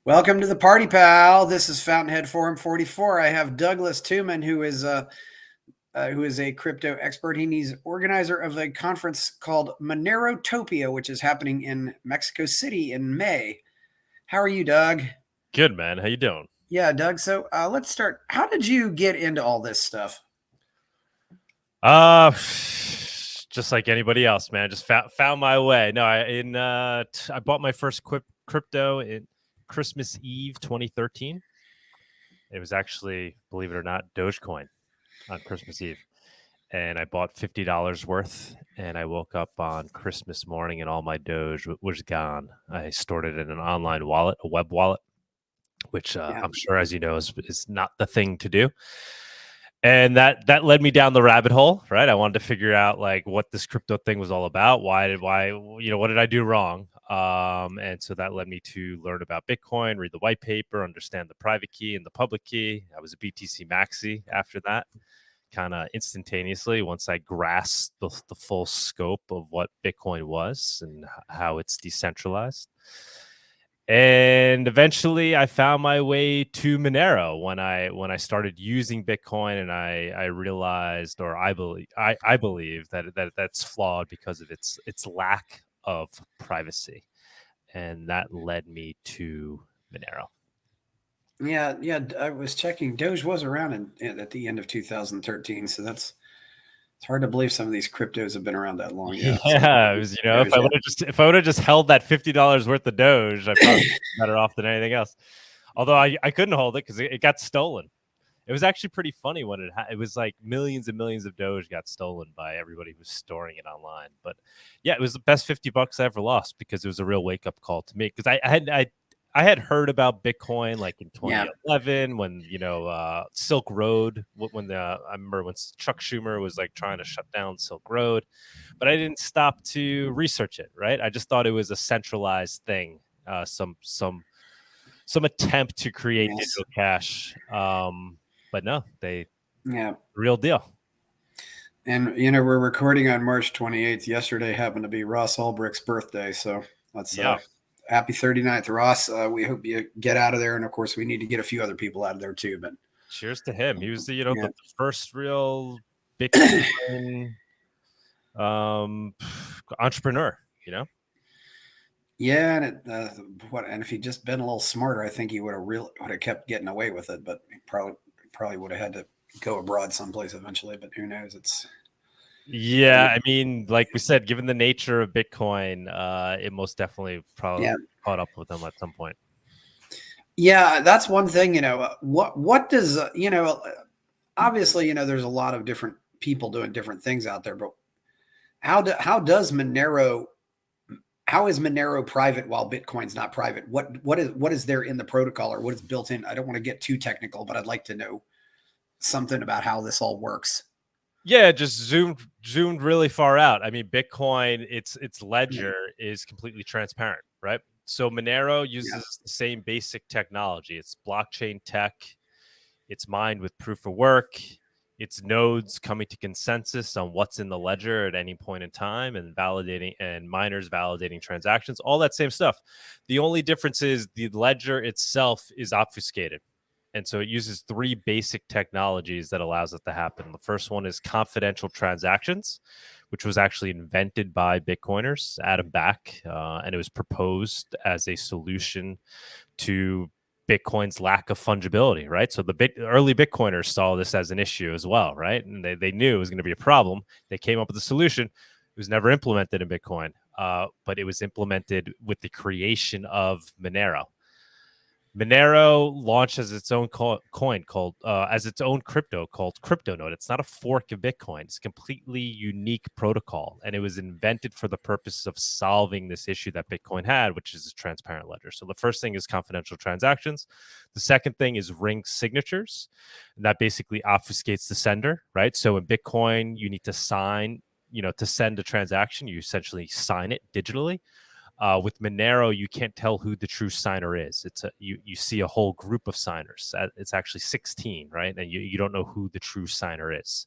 Welcome to the party, pal. This is Fountainhead Forum 44. I have Douglas Tuman, who is a crypto expert. He's organizer of a conference called Monerotopia, which is happening in Mexico City in May. How are you, Doug? Good, man. How you doing? Yeah, Doug. So let's start. How did you get into all this stuff? Just like anybody else, man. Just found my way. No, I bought my first crypto in Christmas Eve 2013. It was actually, believe it or not, Dogecoin on Christmas Eve. And I bought $50 worth, and I woke up on Christmas morning and all my Doge was gone. I stored it in an online wallet, a web wallet, which I'm sure, as you know, is not the thing to do. And that led me down the rabbit hole, right? I wanted to figure out like what this crypto thing was all about. What did I do wrong? And so that led me to learn about Bitcoin, read the white paper, understand the private key and the public key. I was a BTC maxi after that, kind of instantaneously once I grasped the full scope of what Bitcoin was and how it's decentralized. And eventually I found my way to Monero when I started using Bitcoin, and I realized, or I believe that that's flawed because of its lack of privacy. And that led me to Monero. Yeah. I was checking. Doge was around at the end of 2013, so it's hard to believe some of these cryptos have been around that long. Yeah, it was, Doge, if I would have just held that $50 worth of Doge, I'd probably be better off than anything else. Although I couldn't hold it because it got stolen. It was actually pretty funny when it was like millions and millions of Doge got stolen by everybody who was storing it online. But yeah, it was the best $50 I ever lost because it was a real wake up call to me. Because I had heard about Bitcoin like in 2011 when Silk Road, I remember when Chuck Schumer was like trying to shut down Silk Road, but I didn't stop to research it. Right, I just thought it was a centralized thing, some attempt to create digital cash. But no, real deal. And we're recording on March 28th. Yesterday happened to be Ross Ulbricht's birthday, so let's happy 39th, Ross. We hope you get out of there, and of course, we need to get a few other people out of there too. But cheers to him. He was the first real Bitcoin entrepreneur. Yeah, and if he'd just been a little smarter, I think he would have kept getting away with it. But he probably would have had to go abroad someplace eventually. But who knows? I mean, like we said, given the nature of Bitcoin, it most definitely probably caught up with him at some point. Yeah, that's one thing. What does obviously there's a lot of different people doing different things out there, but how does Monero? How is Monero private while Bitcoin's not private? What is there in the protocol, or what is built in? I don't want to get too technical, but I'd like to know something about how this all works. Yeah, just zoomed really far out. I mean, Bitcoin, its ledger is completely transparent, right? So Monero uses the same basic technology. It's blockchain tech. It's mined with proof of work. It's nodes coming to consensus on what's in the ledger at any point in time, and validating, and miners validating transactions, all that same stuff. The only difference is the ledger itself is obfuscated. And so it uses three basic technologies that allows it to happen. The first one is confidential transactions, which was actually invented by Bitcoiners, Adam Back, and it was proposed as a solution to Bitcoin's lack of fungibility, right? So the early Bitcoiners saw this as an issue as well, right? And they knew it was going to be a problem. They came up with a solution. It was never implemented in Bitcoin, but it was implemented with the creation of Monero. Monero launched as its own coin called as its own crypto called CryptoNote. It's not a fork of Bitcoin. It's a completely unique protocol, and it was invented for the purpose of solving this issue that Bitcoin had, which is a transparent ledger. So the first thing is confidential transactions. The second thing is ring signatures, and that basically obfuscates the sender, right? So in Bitcoin, you need to sign, to send a transaction, you essentially sign it digitally. With Monero, you can't tell who the true signer is. You see a whole group of signers. It's actually 16, right? And you don't know who the true signer is.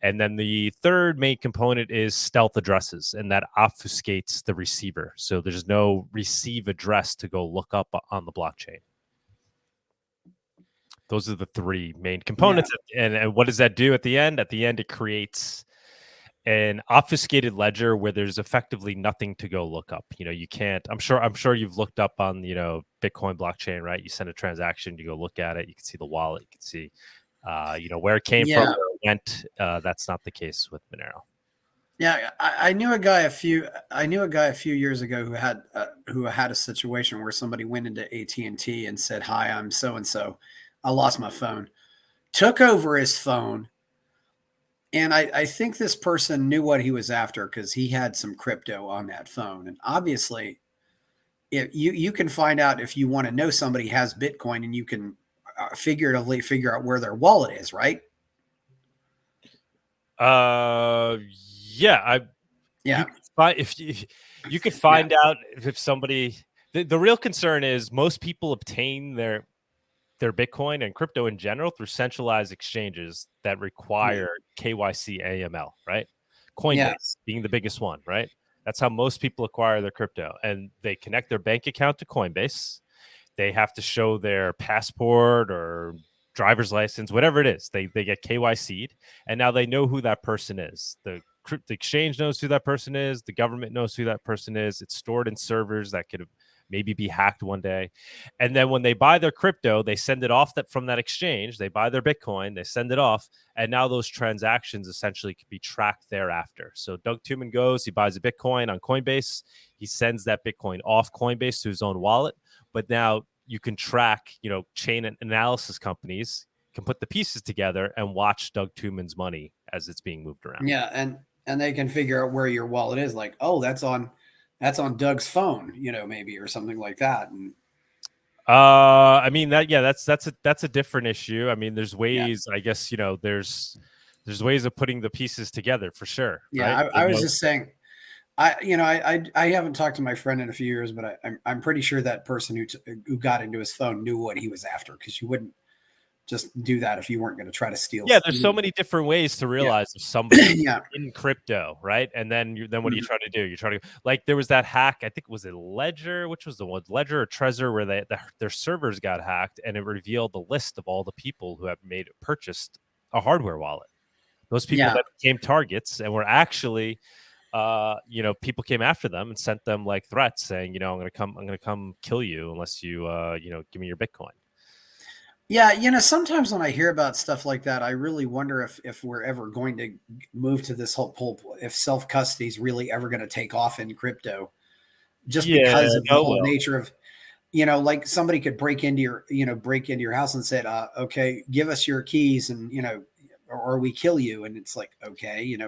And then the third main component is stealth addresses, and that obfuscates the receiver. So there's no receive address to go look up on the blockchain. Those are the three main components. Yeah. And what does that do at the end? At the end, it creates an obfuscated ledger where there's effectively nothing to go look up. You can't. I'm sure you've looked up on Bitcoin blockchain, right? You send a transaction, you go look at it, you can see the wallet, you can see where it came from, Yeah. where it went. That's not the case with Monero. Yeah, I knew a guy a few years ago who had a situation where somebody went into AT&T and said, "Hi, I'm so and so. I lost my phone." Took over his phone, and I think this person knew what he was after because he had some crypto on that phone. And obviously, if you can find out if you want to know somebody has Bitcoin, and you can figuratively figure out where their wallet is, right? Yeah, Yeah, you could find if you could find out if somebody. The real concern is most people obtain their Bitcoin and crypto in general through centralized exchanges that yeah, require KYC AML, right? yeah, Coinbase being the biggest one, right? That's how most people acquire their crypto, and they connect their bank account to Coinbase. They have to show their passport or driver's license, whatever it is. They get KYC'd, and now they know who that person is. The exchange knows who that person is. The government knows who that person is. It's stored in servers that could maybe be hacked one day. And then when they buy their crypto, they send it off from that exchange. They buy their Bitcoin, they send it off, and now those transactions essentially can be tracked thereafter. So Doug Tuman goes, he buys a Bitcoin on Coinbase, he sends that Bitcoin off Coinbase to his own wallet, but now you can track, chain analysis companies can put the pieces together and watch Doug Tuman's money as it's being moved around. yeah, and they can figure out where your wallet is. Like, oh, that's on Doug's phone, maybe, or something like that. And I mean that's a different issue. I mean, there's yeah, ways, I guess, there's ways of putting the pieces together for sure, yeah. right? I was just saying, I haven't talked to my friend in a few years, but I'm pretty sure that person who got into his phone knew what he was after, because you wouldn't just do that if you weren't going to try to steal. Yeah, there's so many different ways to Yeah, realize if somebody yeah, in crypto, right? And then what do you mhm. try to do? You try to, like, there was that hack. I think, was it Ledger? Which was the one, Ledger or Trezor, where their servers got hacked, and it revealed the list of all the people who have purchased a hardware wallet. Those people Yeah, that became targets and were actually, people came after them and sent them like threats saying, I'm gonna come kill you unless you, give me your Bitcoin. yeah. Sometimes when I hear about stuff like that, I really wonder if we're ever going to move to this whole if self custody is really ever going to take off in crypto, just Yeah, because of the no, whole well, nature of, like somebody could break into your house and said, okay, give us your keys, and or we kill you. And it's like, okay,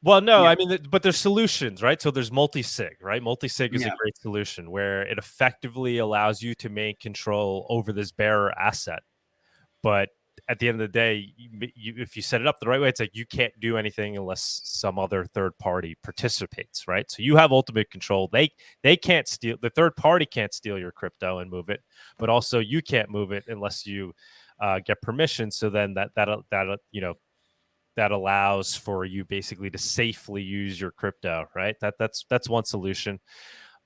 Well, no, yeah, I mean, but there's solutions, right? So there's multi-sig, right? Multi-sig is a yeah, great solution where it effectively allows you to maintain control over this bearer asset. But at the end of the day, if you set it up the right way, it's like you can't do anything unless some other third party participates, right? So you have ultimate control. They can't steal, the third party can't steal your crypto and move it, but also you can't move it unless you get permission. So then that allows for you basically to safely use your crypto, right? That's one solution.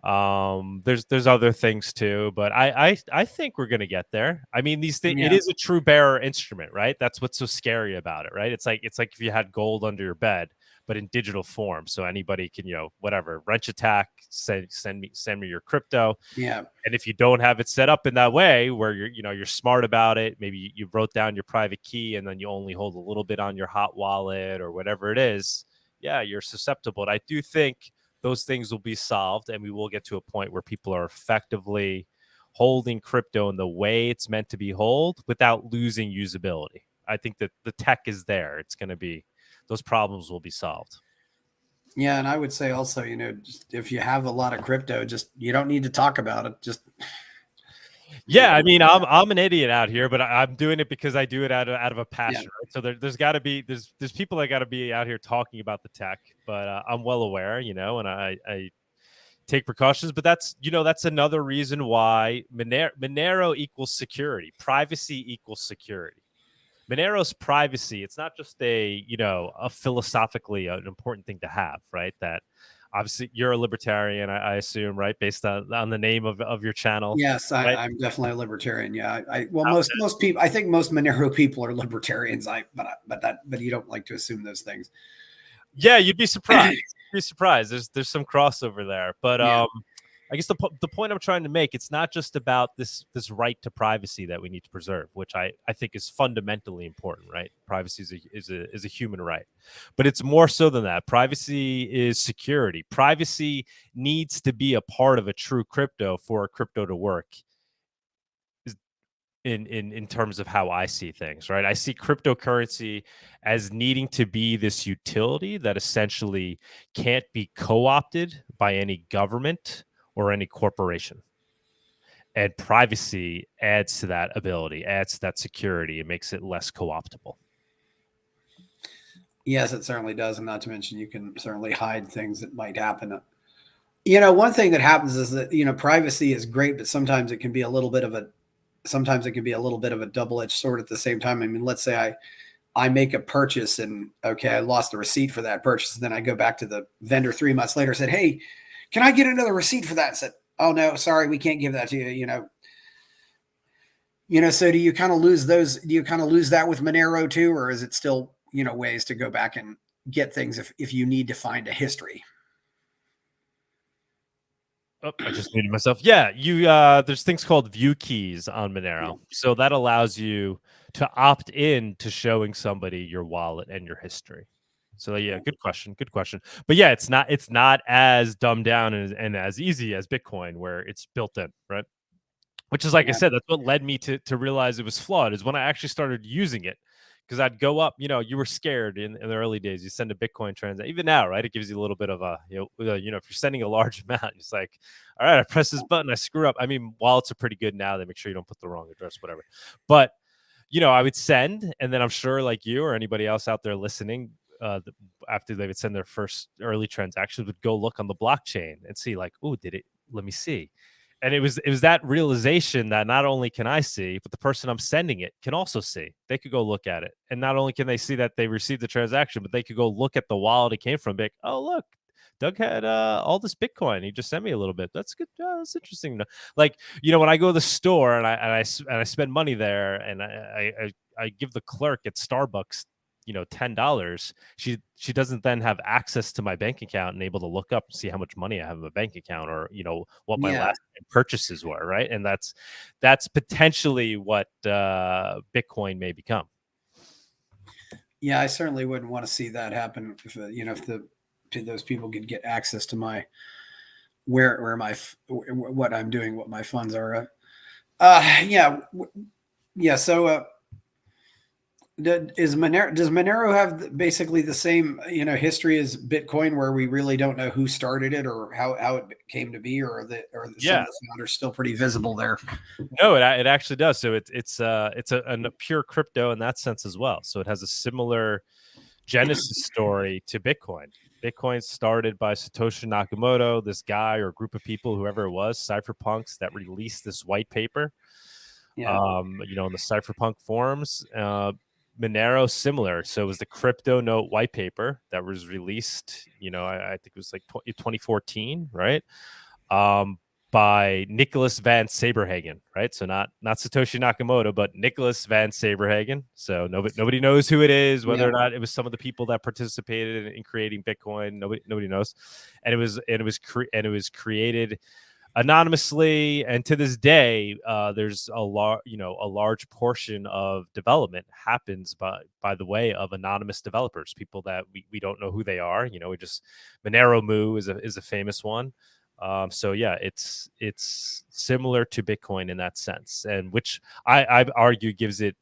There's other things too, but I think we're gonna get there. I mean, these things, it yeah, is a true bearer instrument, right? That's what's so scary about it, right? It's like if you had gold under your bed, but in digital form, so anybody can, whatever, wrench attack, send me your crypto. yeah, And if you don't have it set up in that way where you're smart about it, maybe you wrote down your private key and then you only hold a little bit on your hot wallet or whatever it is, yeah, you're susceptible. And I do think those things will be solved, and we will get to a point where people are effectively holding crypto in the way it's meant to be held without losing usability. I think that the tech is there. It's going to be, those problems will be solved. yeah. And I would say also, just if you have a lot of crypto, just you don't need to talk about it. Just Yeah, I mean, I'm an idiot out here, but I'm doing it because I do it out of a yeah, passion, right? So there's got to be there's people that got to be out here talking about the tech, but I'm well aware, and I take precautions. But that's another reason why Monero equals security, privacy equals security. Monero's privacy, it's not just a, a philosophically an important thing to have, right? That obviously you're a libertarian, I assume, right? Based on the name of your channel, Yes, right? I'm definitely a libertarian. Yeah, well, most people, I think most Monero people are libertarians. But you don't like to assume those things. Yeah, you'd be surprised. Be surprised. There's some crossover there, but Yeah. I guess the point I'm trying to make, it's not just about this right to privacy that we need to preserve, which I think is fundamentally important, right? Privacy is a human right, but it's more so than that. Privacy is security. Privacy needs to be a part of a true crypto for a crypto to work. In terms of how I see things, right? I see cryptocurrency as needing to be this utility that essentially can't be co-opted by any government or any corporation. And privacy adds to that ability, adds to that security. It makes it less co-optable. Yes, it certainly does. And not to mention, you can certainly hide things that might happen. One thing that happens is that, privacy is great, but sometimes it can be a little bit of a double-edged sword at the same time. I mean, let's say I make a purchase and okay, I lost the receipt for that purchase. And then I go back to the vendor 3 months later, said, "Hey, can I get another receipt for that?" Said, "Oh no, sorry, we can't give that to you." So do you kind of lose those? Do you kind of lose that with Monero too, or is it still, ways to go back and get things if you need to find a history? Oh, I just muted myself. Yeah, there's things called view keys on Monero. So that allows you to opt in to showing somebody your wallet and your history. So yeah, good question. Good question. But yeah, it's not as dumbed down and as easy as Bitcoin where it's built in, right? Which is, like I Yeah. said, that's what led me to realize it was flawed, is when I actually started using it. Because I'd go up, you were scared in the early days. You send a Bitcoin transaction, even now, right? It gives you a little bit of a, if you're sending a large amount, it's like, all right, I press this button, I screw up. I mean, wallets are pretty good now. They make sure you don't put the wrong address, whatever. But, I would send, and then I'm sure like you or anybody else out there listening, after they would send their first early transactions, would go look on the blockchain and see like, oh, did it? Let me see. And it was that realization that not only can I see, but the person I'm sending it can also see. They could go look at it, and not only can they see that they received the transaction, but they could go look at the wallet it came from. Be like, oh look, Doug had all this Bitcoin. He just sent me a little bit. That's good. That's interesting. Like, when I go to the store and I spend money there, and I give the clerk at Starbucks, $10, she doesn't then have access to my bank account and able to look up and see how much money I have in my bank account, or what my Yeah. last purchases were, right? And that's potentially what Bitcoin may become. Yeah, I certainly wouldn't want to see that happen. If those people could get access to my what I'm doing, what my funds are. Yeah, yeah. So, does Monero have basically the same history as Bitcoin, where we really don't know who started it or how it came to be, or some Yeah. of the founders still pretty visible there? No, it actually does. So it's a pure crypto in that sense as well. So it has a similar genesis story to Bitcoin. Bitcoin started by Satoshi Nakamoto, this guy or group of people, whoever it was, cypherpunks, that released this white paper. Yeah. In the cypherpunk forums. Monero, similar. So it was the crypto note white paper that was released, I think it was like 2014, right? By Nicholas Van Saberhagen, right? So not Satoshi Nakamoto, but Nicholas Van Saberhagen. So nobody knows who it is, whether or not it was some of the people that participated in creating Bitcoin. Nobody knows. And it was created anonymously, and to this day, there's a large portion of development happens by the way of anonymous developers, people that we don't know who they are. We just Monero Moo is a famous one. So yeah, it's similar to Bitcoin in that sense, and which I've argued gives it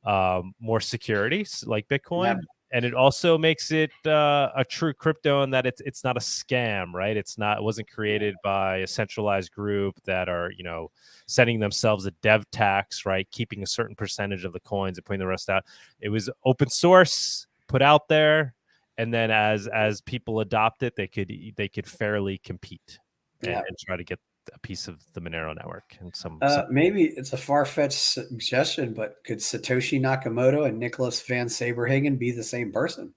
more security, like Bitcoin. Yeah. And it also makes it a true crypto in that it's not a scam, right? It wasn't created by a centralized group that are, sending themselves a dev tax, right? Keeping a certain percentage of the coins and putting the rest out. It was open source, put out there, and then as people adopt it, they could fairly compete and try to get a piece of the Monero network and some. Maybe it's a far-fetched suggestion, but could Satoshi Nakamoto and Nicholas Van Saberhagen be the same person?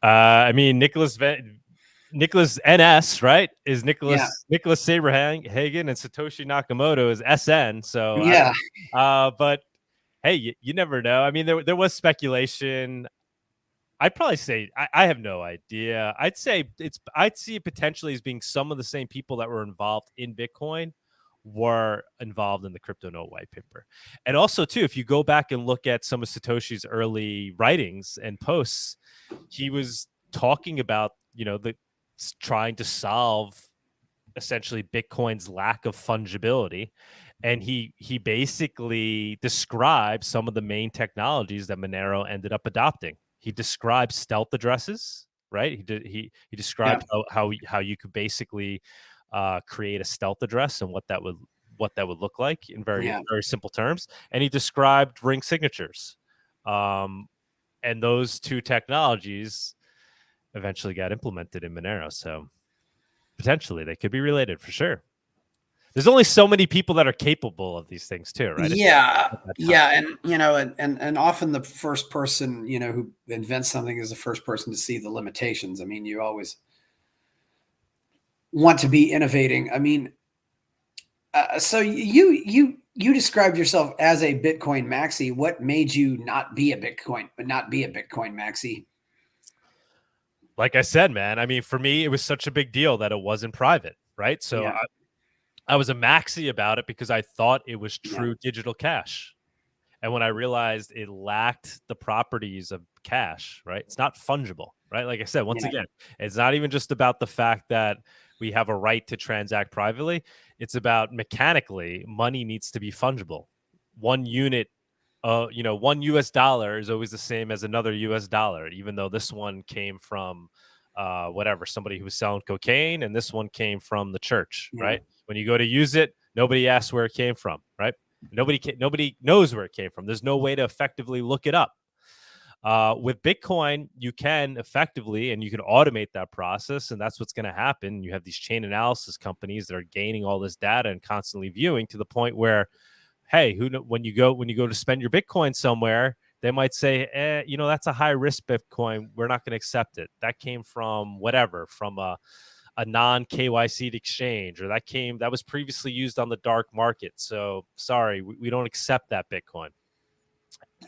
I mean, Nicholas NS, right? Is Yeah, Nicholas Saberhagen, and Satoshi Nakamoto is SN. So I yeah, don't, but hey, you never know. I mean, there was speculation. I'd probably say I have no idea. I'd say I'd see it potentially as being some of the same people that were involved in Bitcoin were involved in the crypto note white paper. And also too, if you go back and look at some of Satoshi's early writings and posts, he was talking about, the trying to solve essentially Bitcoin's lack of fungibility. And he basically described some of the main technologies that Monero ended up adopting. He described stealth addresses, right? He yeah, described how you could basically create a stealth address and what that would look like in very yeah. very simple terms. And he described ring signatures, and those two technologies eventually got implemented in Monero. So potentially they could be related for sure. There's only so many people that are capable of these things too, right? Yeah, At that time. yeah, and and often the first person who invents something is the first person to see the limitations. I mean, you always want to be innovating. I mean, so you described yourself as a Bitcoin maxi. What made you not be a Bitcoin maxi? Like I said, man, I mean, for me, it was such a big deal that it wasn't private, right? So Yeah, I was a maxi about it because I thought it was yeah, true digital cash. And when I realized it lacked the properties of cash, right? It's not fungible, right? Like I said, once yeah, again, it's not even just about the fact that we have a right to transact privately. It's about mechanically, money needs to be fungible. One unit, one US dollar is always the same as another US dollar, even though this one came from whatever, somebody who was selling cocaine, and this one came from the church, yeah, right? When you go to use it, nobody asks where it came from, right? Nobody knows where it came from. There's no way to effectively look it up. With Bitcoin, you can effectively and you can automate that process, and that's what's going to happen. You have these chain analysis companies that are gaining all this data and constantly viewing to the point where, hey, when you go to spend your Bitcoin somewhere, they might say, that's a high risk Bitcoin. We're not going to accept it. That came from whatever, from a non KYC exchange, or that was previously used on the dark market. So sorry, we don't accept that Bitcoin.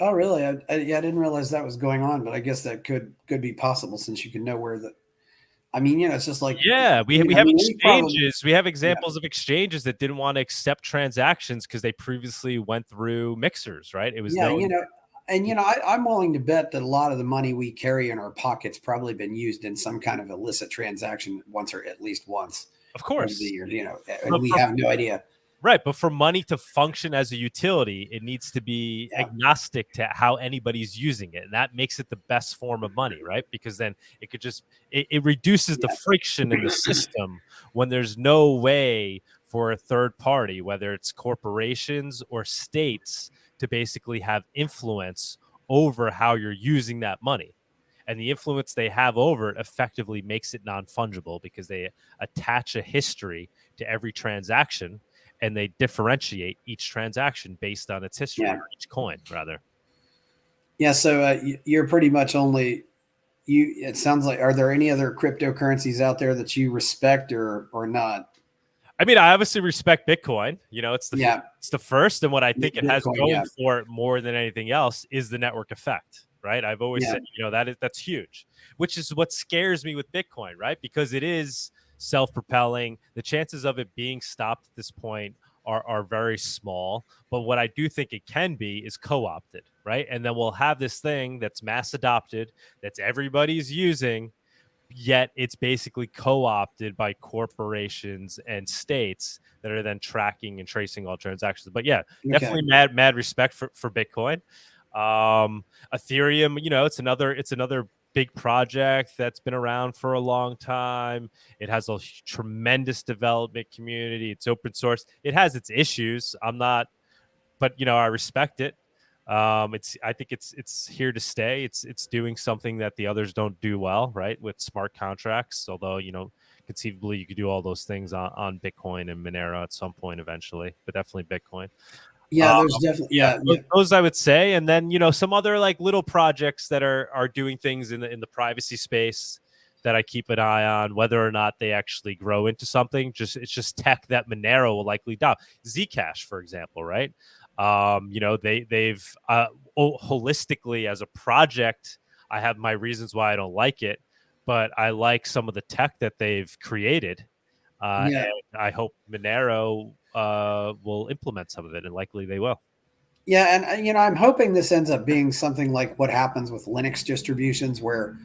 Oh, really? Yeah, I didn't realize that was going on, but I guess that could be possible since you can know where the. I mean, it's just like Yeah, we I have mean, any problem. exchanges. We have Yeah, examples of exchanges that didn't want to accept transactions because they previously went through mixers, right? It was yeah, known. and I'm willing to bet that a lot of the money we carry in our pockets probably been used in some kind of illicit transaction once or at least once Of over the course. years. And we have no idea. Right, but for money to function as a utility, it needs to be Yeah, agnostic to how anybody's using it, and that makes it the best form of money, right? Because then it could just it reduces the yeah, friction in the system when there's no way for a third party, whether it's corporations or states, to basically have influence over how you're using that money. And the influence they have over it effectively makes it non-fungible because they attach a history to every transaction, and they differentiate each transaction based on its history, yeah, or each coin rather. yeah. So you're pretty much only you. It sounds like. Are there any other cryptocurrencies out there that you respect or not? I mean, I obviously respect Bitcoin. Yeah, It's the first, and what I think it has Bitcoin. going Yeah, for it more than anything else is the network effect, right? I've always yeah, said, that's huge, which is what scares me with Bitcoin, right? Because it is self-propelling. The chances of it being stopped at this point are very small. But what I do think it can be is co-opted, right? And then we'll have this thing that's mass adopted, that's everybody's using, yet it's basically co-opted by corporations and states that are then tracking and tracing all transactions. But yeah, okay, definitely mad respect for Bitcoin. Ethereum, it's another big project that's been around for a long time. It has a tremendous development community. It's open source. It has its issues. But I respect it. I think it's here to stay. It's doing something that the others don't do well, right? With smart contracts, although conceivably you could do all those things on Bitcoin and Monero at some point eventually, but definitely Bitcoin. Yeah, there's definitely Yeah, yeah. those I would say, and then some other like little projects that are doing things in the privacy space that I keep an eye on, whether or not they actually grow into something. It's just tech that Monero will likely adopt. Zcash, for example, right? They've holistically as a project. I have my reasons why I don't like it, but I like some of the tech that they've created. Yeah. And I hope Monero will implement some of it, and likely they will. Yeah, and I'm hoping this ends up being something like what happens with Linux distributions, where,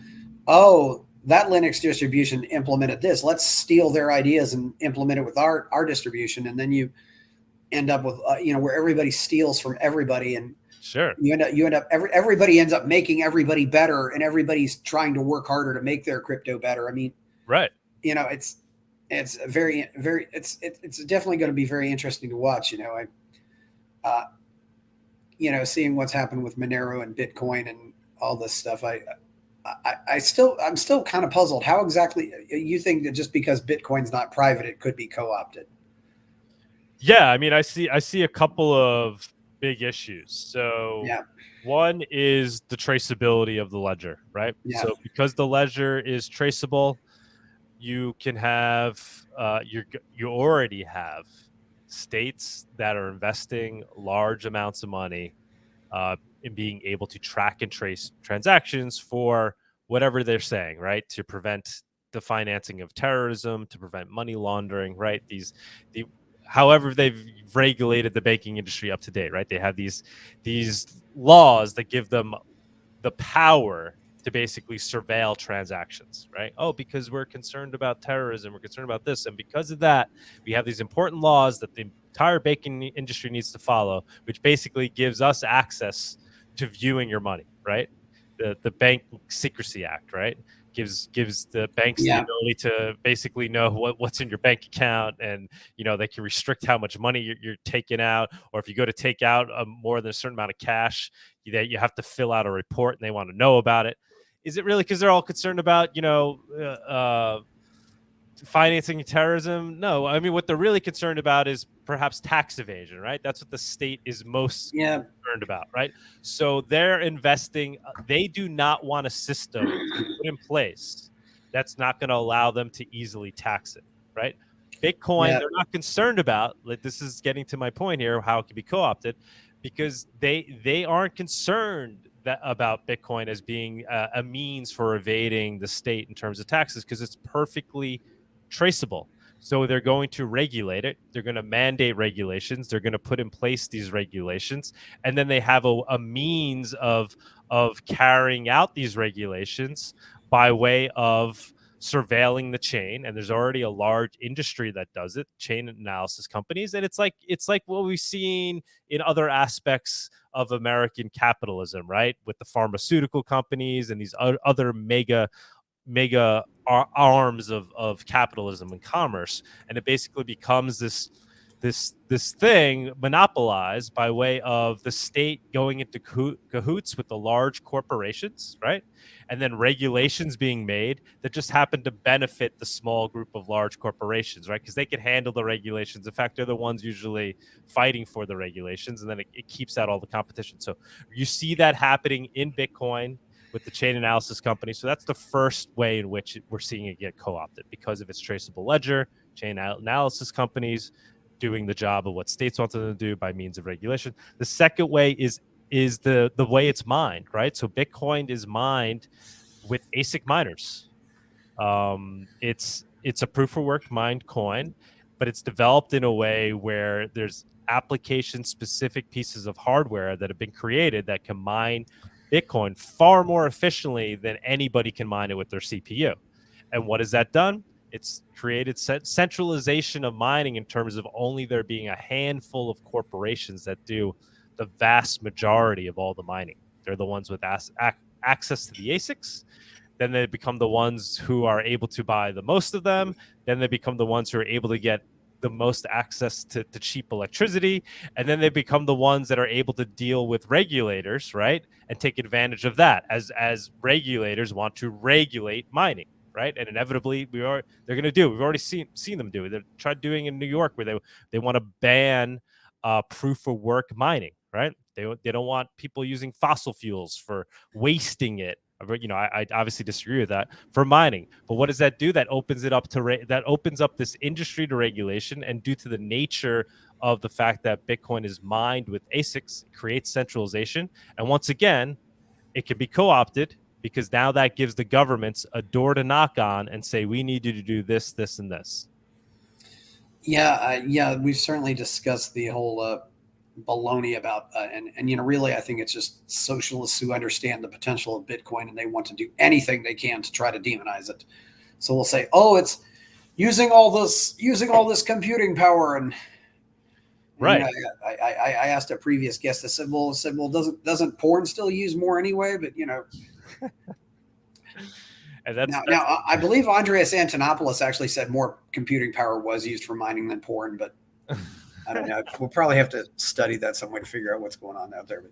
oh, that Linux distribution implemented this. Let's steal their ideas and implement it with our distribution, and then you end up with where everybody steals from everybody, and Sure. you end up everybody ends up making everybody better, and everybody's trying to work harder to make their crypto better. I mean, Right. It's very very it's definitely going to be very interesting to watch. Uh, seeing what's happened with Monero and Bitcoin and all this stuff. I'm still kind of puzzled. How exactly you think that just because Bitcoin's not private, it could be co-opted? Yeah, I mean, I see a couple of big issues. So Yeah, one is the traceability of the ledger, right? yeah, So because the ledger is traceable, you can have you already have states that are investing large amounts of money in being able to track and trace transactions for whatever they're saying, right? To prevent the financing of terrorism, to prevent money laundering, right? The however they've regulated the banking industry up to date, right? They have these laws that give them the power to basically surveil transactions, right? Oh, because we're concerned about terrorism, we're concerned about this, and because of that, we have these important laws that the entire banking industry needs to follow, which basically gives us access to viewing your money, right? The Bank Secrecy Act, right? Gives the banks the yeah, ability to basically know what's in your bank account, and they can restrict how much money you're taking out, or if you go to take out more than a certain amount of cash, that you have to fill out a report and they want to know about it. Is it really because they're all concerned about financing terrorism? No, I mean what they're really concerned about is perhaps tax evasion, right? That's what the state is most yeah, concerned about, right? So they're investing. They do not want a system to put in place that's not going to allow them to easily tax it, right? Bitcoin, yeah, they're not concerned about. Like, this is getting to my point here, how it can be co-opted, because they aren't concerned about Bitcoin as being a means for evading the state in terms of taxes, because it's perfectly traceable. So they're going to regulate it. They're going to mandate regulations. They're going to put in place these regulations, and then they have a means of carrying out these regulations by way of surveilling the chain. And there's already a large industry that does it, chain analysis companies. And it's like what we've seen in other aspects of American capitalism, right? With the pharmaceutical companies and these other mega arms of capitalism and commerce, and it basically becomes this thing monopolized by way of the state going into cahoots with the large corporations, right? And then regulations being made that just happen to benefit the small group of large corporations, right? Because they can handle the regulations. In fact, they're the ones usually fighting for the regulations, and then it keeps out all the competition. So you see that happening in Bitcoin with the chain analysis company. So that's the first way in which we're seeing it get co-opted, because of its traceable ledger, chain analysis companies doing the job of what states want them to do by means of regulation. The second way is the way it's mined, right? So Bitcoin is mined with ASIC miners. It's a proof of work mined coin, but it's developed in a way where there's application specific pieces of hardware that have been created that can mine Bitcoin far more efficiently than anybody can mine it with their CPU. And what has that done? It's created centralization of mining in terms of only there being a handful of corporations that do the vast majority of all the mining. They're the ones with access to the ASICs. Then they become the ones who are able to buy the most of them. Then they become the ones who are able to get the most access to cheap electricity. And then they become the ones that are able to deal with regulators, right? And take advantage of that as regulators want to regulate mining. right? And inevitably, they're going to do. We've already seen them do it. They tried doing in New York where they want to ban proof of work mining, right? They don't want people using fossil fuels for wasting it. I obviously disagree with that for mining. But what does that do? That opens it up that opens up this industry to regulation, and due to the nature of the fact that Bitcoin is mined with ASICs, it creates centralization. And once again, it can be co-opted because now that gives the governments a door to knock on and say, we need you to do this, this, and this. Yeah, we've certainly discussed the whole baloney about, and really, I think it's just socialists who understand the potential of Bitcoin and they want to do anything they can to try to demonize it. So we'll say, oh, it's using all this computing power, and right. I asked a previous guest. I said, well, doesn't porn still use more anyway? But and that's now I believe Andreas Antonopoulos actually said more computing power was used for mining than porn, but I don't know. We'll probably have to study that some way to figure out what's going on out there. But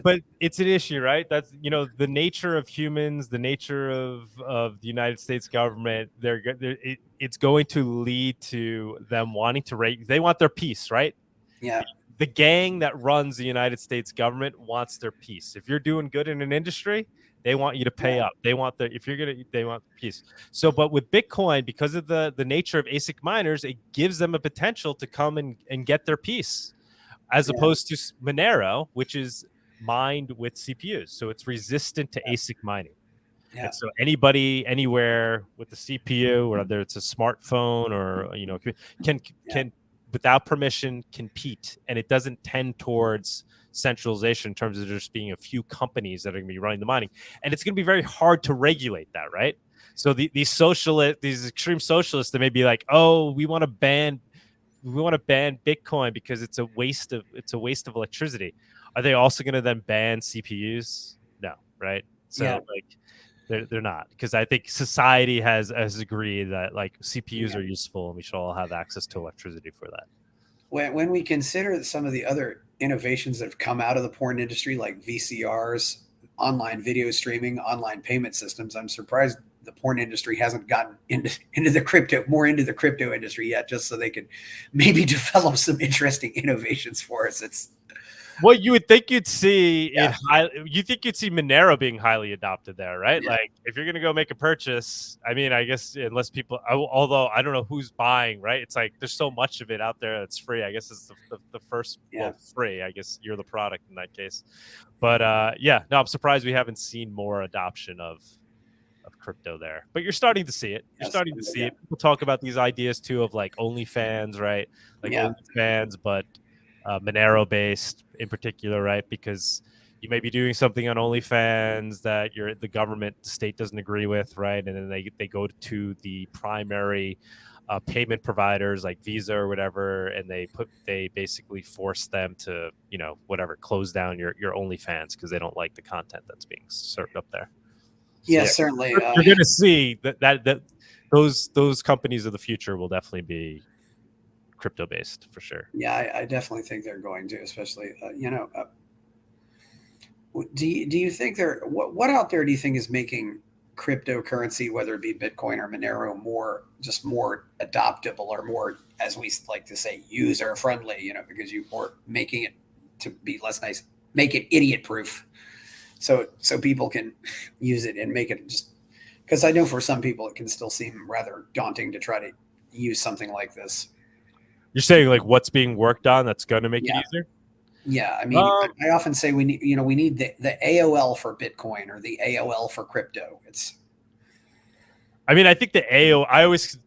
but it's an issue, right? That's the nature of humans, the nature of the United States government. It's going to lead to them wanting to they want their piece, right? Yeah. The gang that runs the United States government wants their piece. If you're doing good in an industry, they want you to pay up. They want they want the piece. So, but with Bitcoin, because of the nature of ASIC miners, it gives them a potential to come and get their piece, as opposed to Monero, which is mined with CPUs. So it's resistant to ASIC mining. Yeah. And so anybody anywhere with the CPU, whether it's a smartphone or can without permission compete, and it doesn't tend towards centralization in terms of just being a few companies that are going to be running the mining, and it's going to be very hard to regulate that, right? So these extreme socialists, they may be like, oh, we want to ban Bitcoin because it's a waste of electricity. Are they also going to then ban CPUs? No, right? So they're not, because I think society has agreed that like CPUs are useful and we should all have access to electricity for that. When we consider some of the other innovations that have come out of the porn industry, like VCRs, online video streaming, online payment systems, I'm surprised the porn industry hasn't gotten into the crypto industry yet, just so they could maybe develop some interesting innovations for us. It's well, you would think you'd see you'd see Monero being highly adopted there, right? Yeah. Like if you're going to go make a purchase, I mean, I guess unless people, although I don't know who's buying, right? It's like there's so much of it out there that's free. I guess it's the first free. I guess you're the product in that case. But no, I'm surprised we haven't seen more adoption of crypto there, but you're starting to see it. You're starting to see it. People talk about these ideas too of like OnlyFans, right? Like OnlyFans, but Monero based in particular, right? Because you may be doing something on OnlyFans that the government, the state doesn't agree with, right? And then they go to the primary payment providers like Visa or whatever, and they basically force them to close down your OnlyFans because they don't like the content that's being served up there. So, yeah, certainly. You're going to see that those companies of the future will definitely be crypto based for sure. Yeah, I definitely think they're going to, especially do you think what out there do you think is making cryptocurrency, whether it be Bitcoin or Monero, more adoptable or more, as we like to say, user friendly? Because you're making it to be less nice, make it idiot proof, so people can use it and make it just. Because I know for some people it can still seem rather daunting to try to use something like this. You're saying like what's being worked on that's going to make it easier? Yeah, I mean, I often say we need the AOL for Bitcoin or the AOL for crypto. I mean, I think I always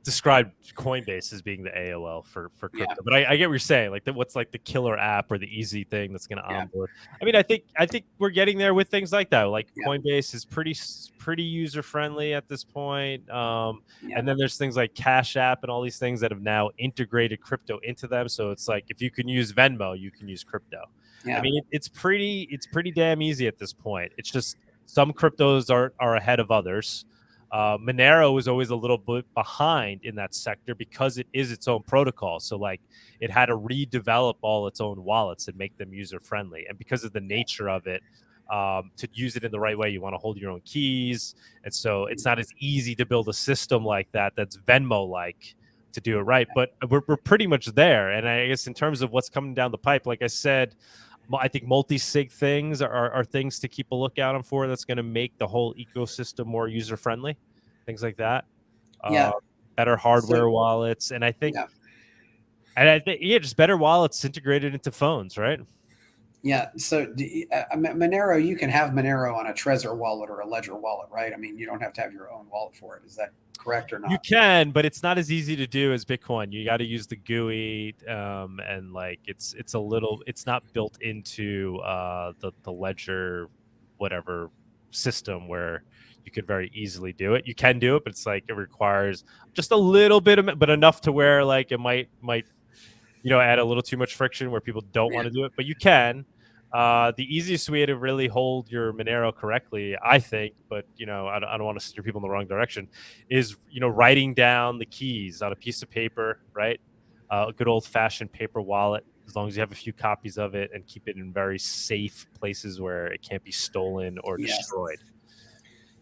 describe Coinbase as being the AOL for crypto, but I get what you're saying. Like what's like the killer app or the easy thing that's going to onboard. I mean, I think we're getting there with things like that. Like Coinbase is pretty user friendly at this point. And then there's things like Cash App and all these things that have now integrated crypto into them. So it's like if you can use Venmo, you can use crypto. I mean, it's pretty damn easy at this point. It's just some cryptos are ahead of others. Monero is always a little bit behind in that sector because it is its own protocol. So like it had to redevelop all its own wallets and make them user friendly. And because of the nature of it, to use it in the right way. You want to hold your own keys, and so it's not as easy to build a system like that that's Venmo like to do it right. But we're pretty much there. And I guess in terms of what's coming down the pipe, like I said, I think multi-sig things are things to keep a lookout on for. That's going to make the whole ecosystem more user friendly, things like that. Yeah. Better hardware wallets, and I think, just better wallets integrated into phones, right? Yeah. So Monero, you can have Monero on a Trezor wallet or a Ledger wallet, right? I mean, you don't have to have your own wallet for it. Is that correct or not? You can, but it's not as easy to do as Bitcoin. You got to use the GUI, and like it's not built into the Ledger whatever system where you could very easily do it. You can do it, but it's like it requires just a little bit of, but enough to where like it might add a little too much friction where people don't want to do it. But you can. The easiest way to really hold your Monero correctly, I think, but I don't want to steer people in the wrong direction, is writing down the keys on a piece of paper, right? A good old fashioned paper wallet, as long as you have a few copies of it, and keep it in very safe places where it can't be stolen or destroyed.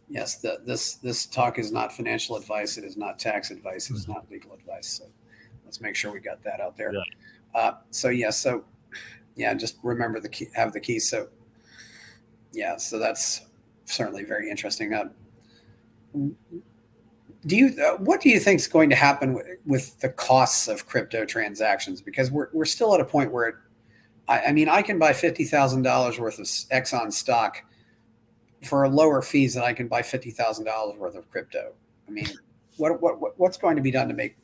Yes, this talk is not financial advice. It is not tax advice. It is not legal advice. So let's make sure we got that out there. Yeah. Just remember have the keys. So so that's certainly very interesting. What do you think is going to happen with the costs of crypto transactions? Because we're still at a point where I can buy $50,000 worth of Exxon stock for lower fees than I can buy $50,000 worth of crypto. I mean, what's going to be done to make?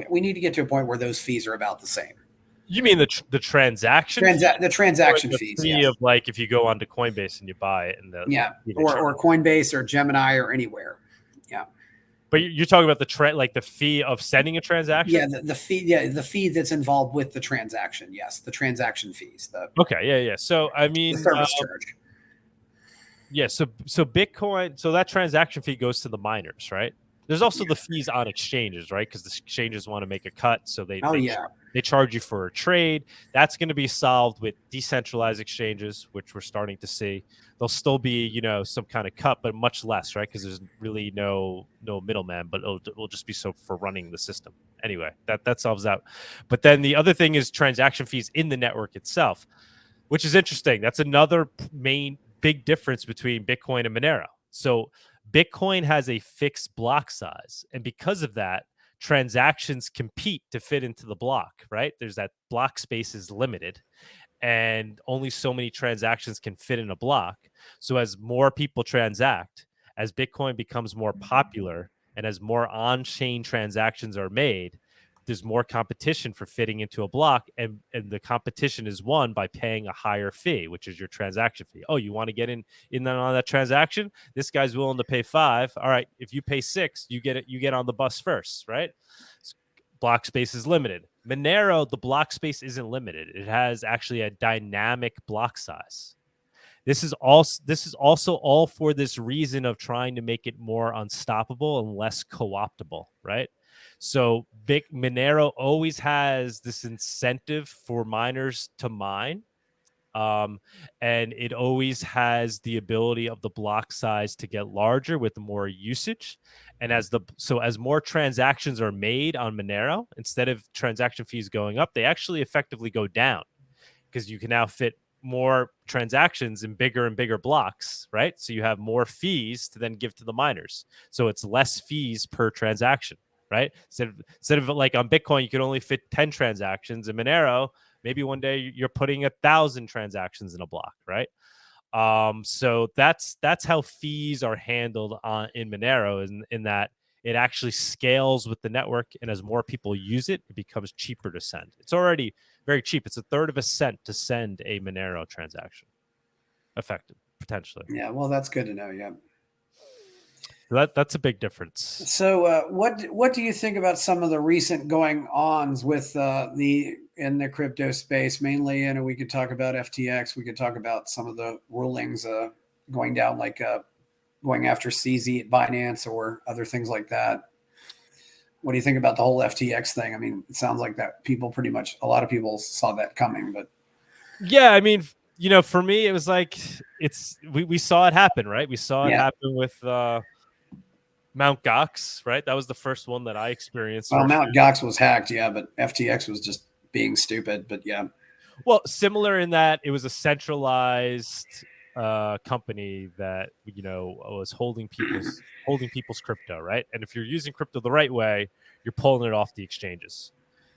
We need to get to a point where those fees are about the same. You mean the transaction? The transaction fees, fee of like if you go onto Coinbase and you buy it, and or Coinbase or Gemini or anywhere, But you're talking about the fee of sending a transaction. Yeah, the fee. The fee that's involved with the transaction. Yes, the transaction fees. Okay. So I mean, the service charge. Yeah. So Bitcoin. So that transaction fee goes to the miners, right? There's also the fees on exchanges, right? Because the exchanges want to make a cut, so they charge you for a trade. That's going to be solved with decentralized exchanges, which we're starting to see. There'll still be, some kind of cut, but much less, right? Because there's really no middleman, but it'll just be so for running the system. Anyway, that solves that. But then the other thing is transaction fees in the network itself, which is interesting. That's another main big difference between Bitcoin and Monero. So Bitcoin has a fixed block size, and because of that, transactions compete to fit into the block, right? There's that block space is limited, and only so many transactions can fit in a block. So as more people transact, as Bitcoin becomes more popular, and as more on-chain transactions are made, there's more competition for fitting into a block, and the competition is won by paying a higher fee, which is your transaction fee. Oh, you want to get in on that transaction? This guy's willing to pay $5. All right, if you pay $6, you get on the bus first, right? Block space is limited. Monero, the block space isn't limited. It has actually a dynamic block size. This is also all for this reason of trying to make it more unstoppable and less co-optable, right? So Monero always has this incentive for miners to mine, and it always has the ability of the block size to get larger with more usage. And as more transactions are made on Monero, instead of transaction fees going up, they actually effectively go down, because you can now fit more transactions in bigger and bigger blocks, right? So you have more fees to then give to the miners. So it's less fees per transaction, right? Instead of like on Bitcoin, you could only fit 10 transactions. In Monero, maybe one day you're putting 1,000 transactions in a block, right? So that's how fees are handled in Monero, in that it actually scales with the network, and as more people use it, it becomes cheaper to send. It's already very cheap. It's 1/3 of a cent to send a Monero transaction, effective, potentially. Yeah, well, that's good to know. Yeah. That's a big difference. So, what do you think about some of the recent going-ons with in the crypto space? Mainly, we could talk about FTX. We could talk about some of the rulings going down, like going after CZ at Binance or other things like that. What do you think about the whole FTX thing? I mean, it sounds like that a lot of people saw that coming, but yeah, I mean, For me, it was like we saw it happen, right? We saw it Yeah. happen with Mount Gox, right? That was the first one that I experienced Well, firsthand. Mount Gox was hacked, yeah, but FTX was just being stupid. But yeah, Well, similar in that it was a centralized company that was holding people's crypto, right? And if you're using crypto the right way, you're pulling it off the exchanges.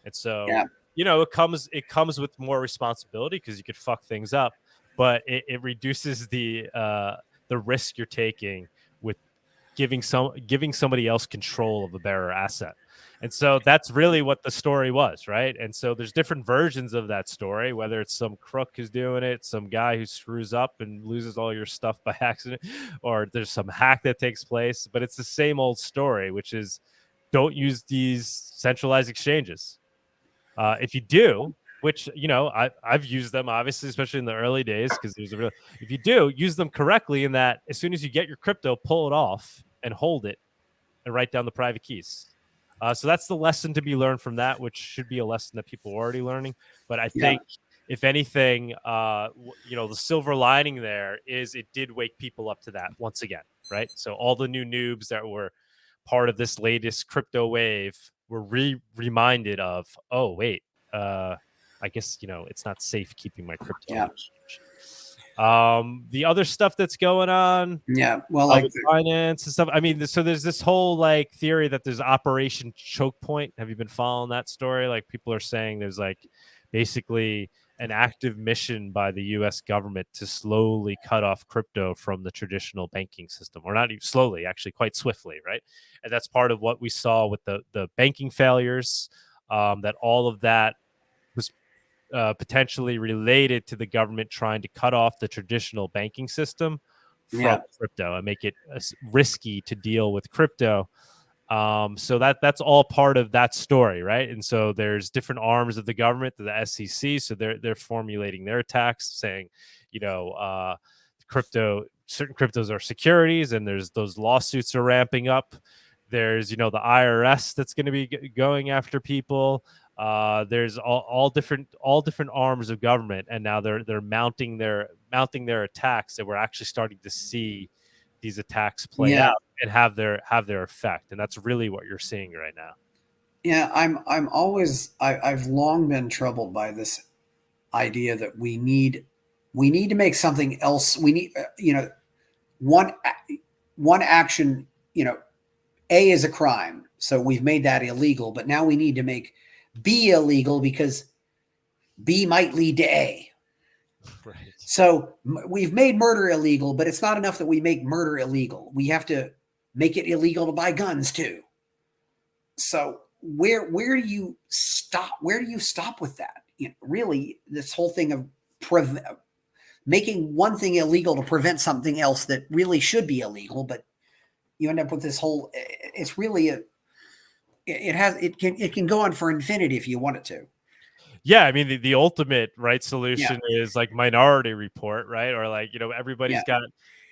And yeah, so it comes with more responsibility because you could fuck things up, but it reduces the risk you're taking with giving somebody else control of a bearer asset. And so that's really what the story was, right? And so there's different versions of that story, whether it's some crook who's doing it, some guy who screws up and loses all your stuff by accident, or there's some hack that takes place, but it's the same old story, which is don't use these centralized exchanges. If you do, which I've used them obviously, especially in the early days, because there's a real. If you do use them correctly, in that as soon as you get your crypto, pull it off and hold it and write down the private keys. So that's the lesson to be learned from that, which should be a lesson that people are already learning. But I yeah, think if anything, the silver lining there is it did wake people up to that once again, right? So all the new noobs that were part of this latest crypto wave were reminded of, oh wait, I guess it's not safe keeping my crypto on yeah, the exchange. The other stuff that's going on yeah. Well, like, with finance and stuff. I mean, so there's this whole like theory that there's Operation Choke Point. Have you been following that story? Like people are saying there's like basically an active mission by the U.S. government to slowly cut off crypto from the traditional banking system, or not even slowly, actually quite swiftly, right? And that's part of what we saw with the banking failures. That all of that was potentially related to the government trying to cut off the traditional banking system from yeah, crypto and make it risky to deal with crypto. So that's all part of that story, right? And so there's different arms of the government, the SEC. So they're formulating their attacks, saying, certain cryptos are securities, and there's those lawsuits are ramping up. There's the IRS that's going to be going after people. There's all different arms of government, and now they're mounting their attacks, and we're actually starting to see these attacks play yeah, out and have their effect, and that's really what you're seeing right now. yeah. I've long been troubled by this idea that we need to make something else. We need one one action. A is a crime, so we've made that illegal. But now we need to make B illegal because B might lead to A. Right. So we've made murder illegal, but it's not enough that we make murder illegal. We have to make it illegal to buy guns too. So where do you stop? Where do you stop with that? Really, this whole thing of making one thing illegal to prevent something else that really should be illegal, but you end up with this whole. It's really it can go on for infinity if you want it to. Yeah, I mean the ultimate right Yeah, solution is like Minority Report, right? Or like yeah, everybody's got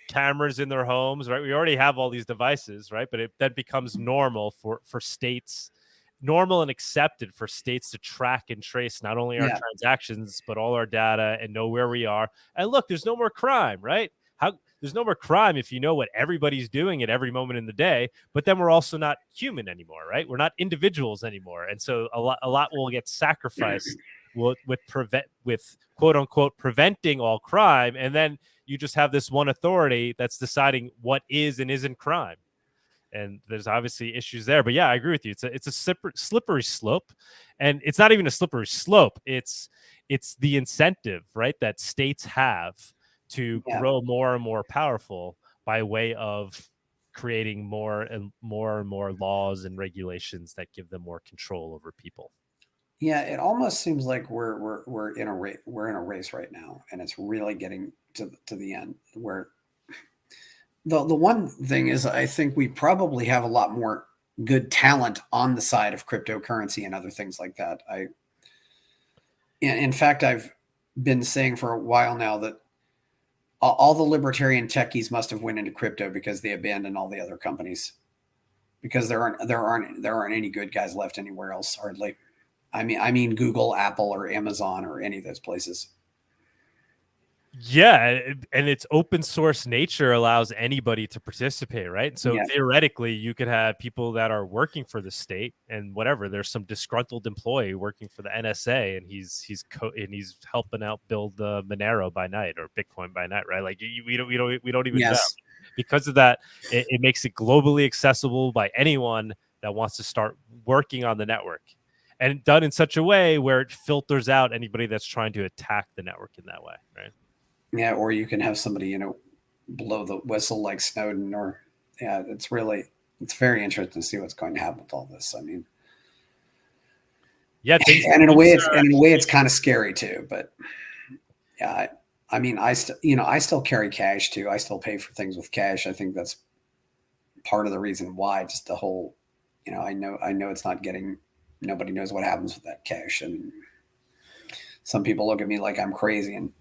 cameras in their homes, right? We already have all these devices, right? But it then becomes normal for states, normal and accepted for states to track and trace not only our yeah, transactions but all our data and know where we are. And look, there's no more crime, right? How There's no more crime if you know what everybody's doing at every moment in the day. But then we're also not human anymore, right? We're not individuals anymore, and so a lot will get sacrificed with quote unquote preventing all crime, and then you just have this one authority that's deciding what is and isn't crime. And there's obviously issues there, but yeah, I agree with you. It's a slippery slope, and it's not even a slippery slope. It's the incentive, right, that states have to yeah. grow more and more powerful by way of creating more laws and regulations that give them more control over people. Yeah, it almost seems like we're in a race. We're in a race right now, and it's really getting to the end. Where the one thing is, I think we probably have a lot more good talent on the side of cryptocurrency and other things like that. In fact, I've been saying for a while now that all the libertarian techies must have went into crypto because they abandoned all the other companies because there aren't any good guys left anywhere else hardly. I mean Google, Apple, or Amazon, or any of those places. Yeah, and its open source nature allows anybody to participate, right? So Yeah. theoretically, you could have people that are working for the state and whatever. There's some disgruntled employee working for the NSA, and he's helping out build Monero by night or Bitcoin by night, right? Like we don't even know. Yes. Because of that, it makes it globally accessible by anyone that wants to start working on the network, and done in such a way where it filters out anybody that's trying to attack the network in that way, right? Yeah. Or you can have somebody, blow the whistle like Snowden, or yeah, it's very interesting to see what's going to happen with all this. I mean, Yeah, things and in a way, things are it's kind of scary too. But yeah, I mean, I still carry cash too. I still pay for things with cash. I think that's part of the reason why. Just the whole, I know it's not getting. Nobody knows what happens with that cash. I mean, some people look at me like I'm crazy, and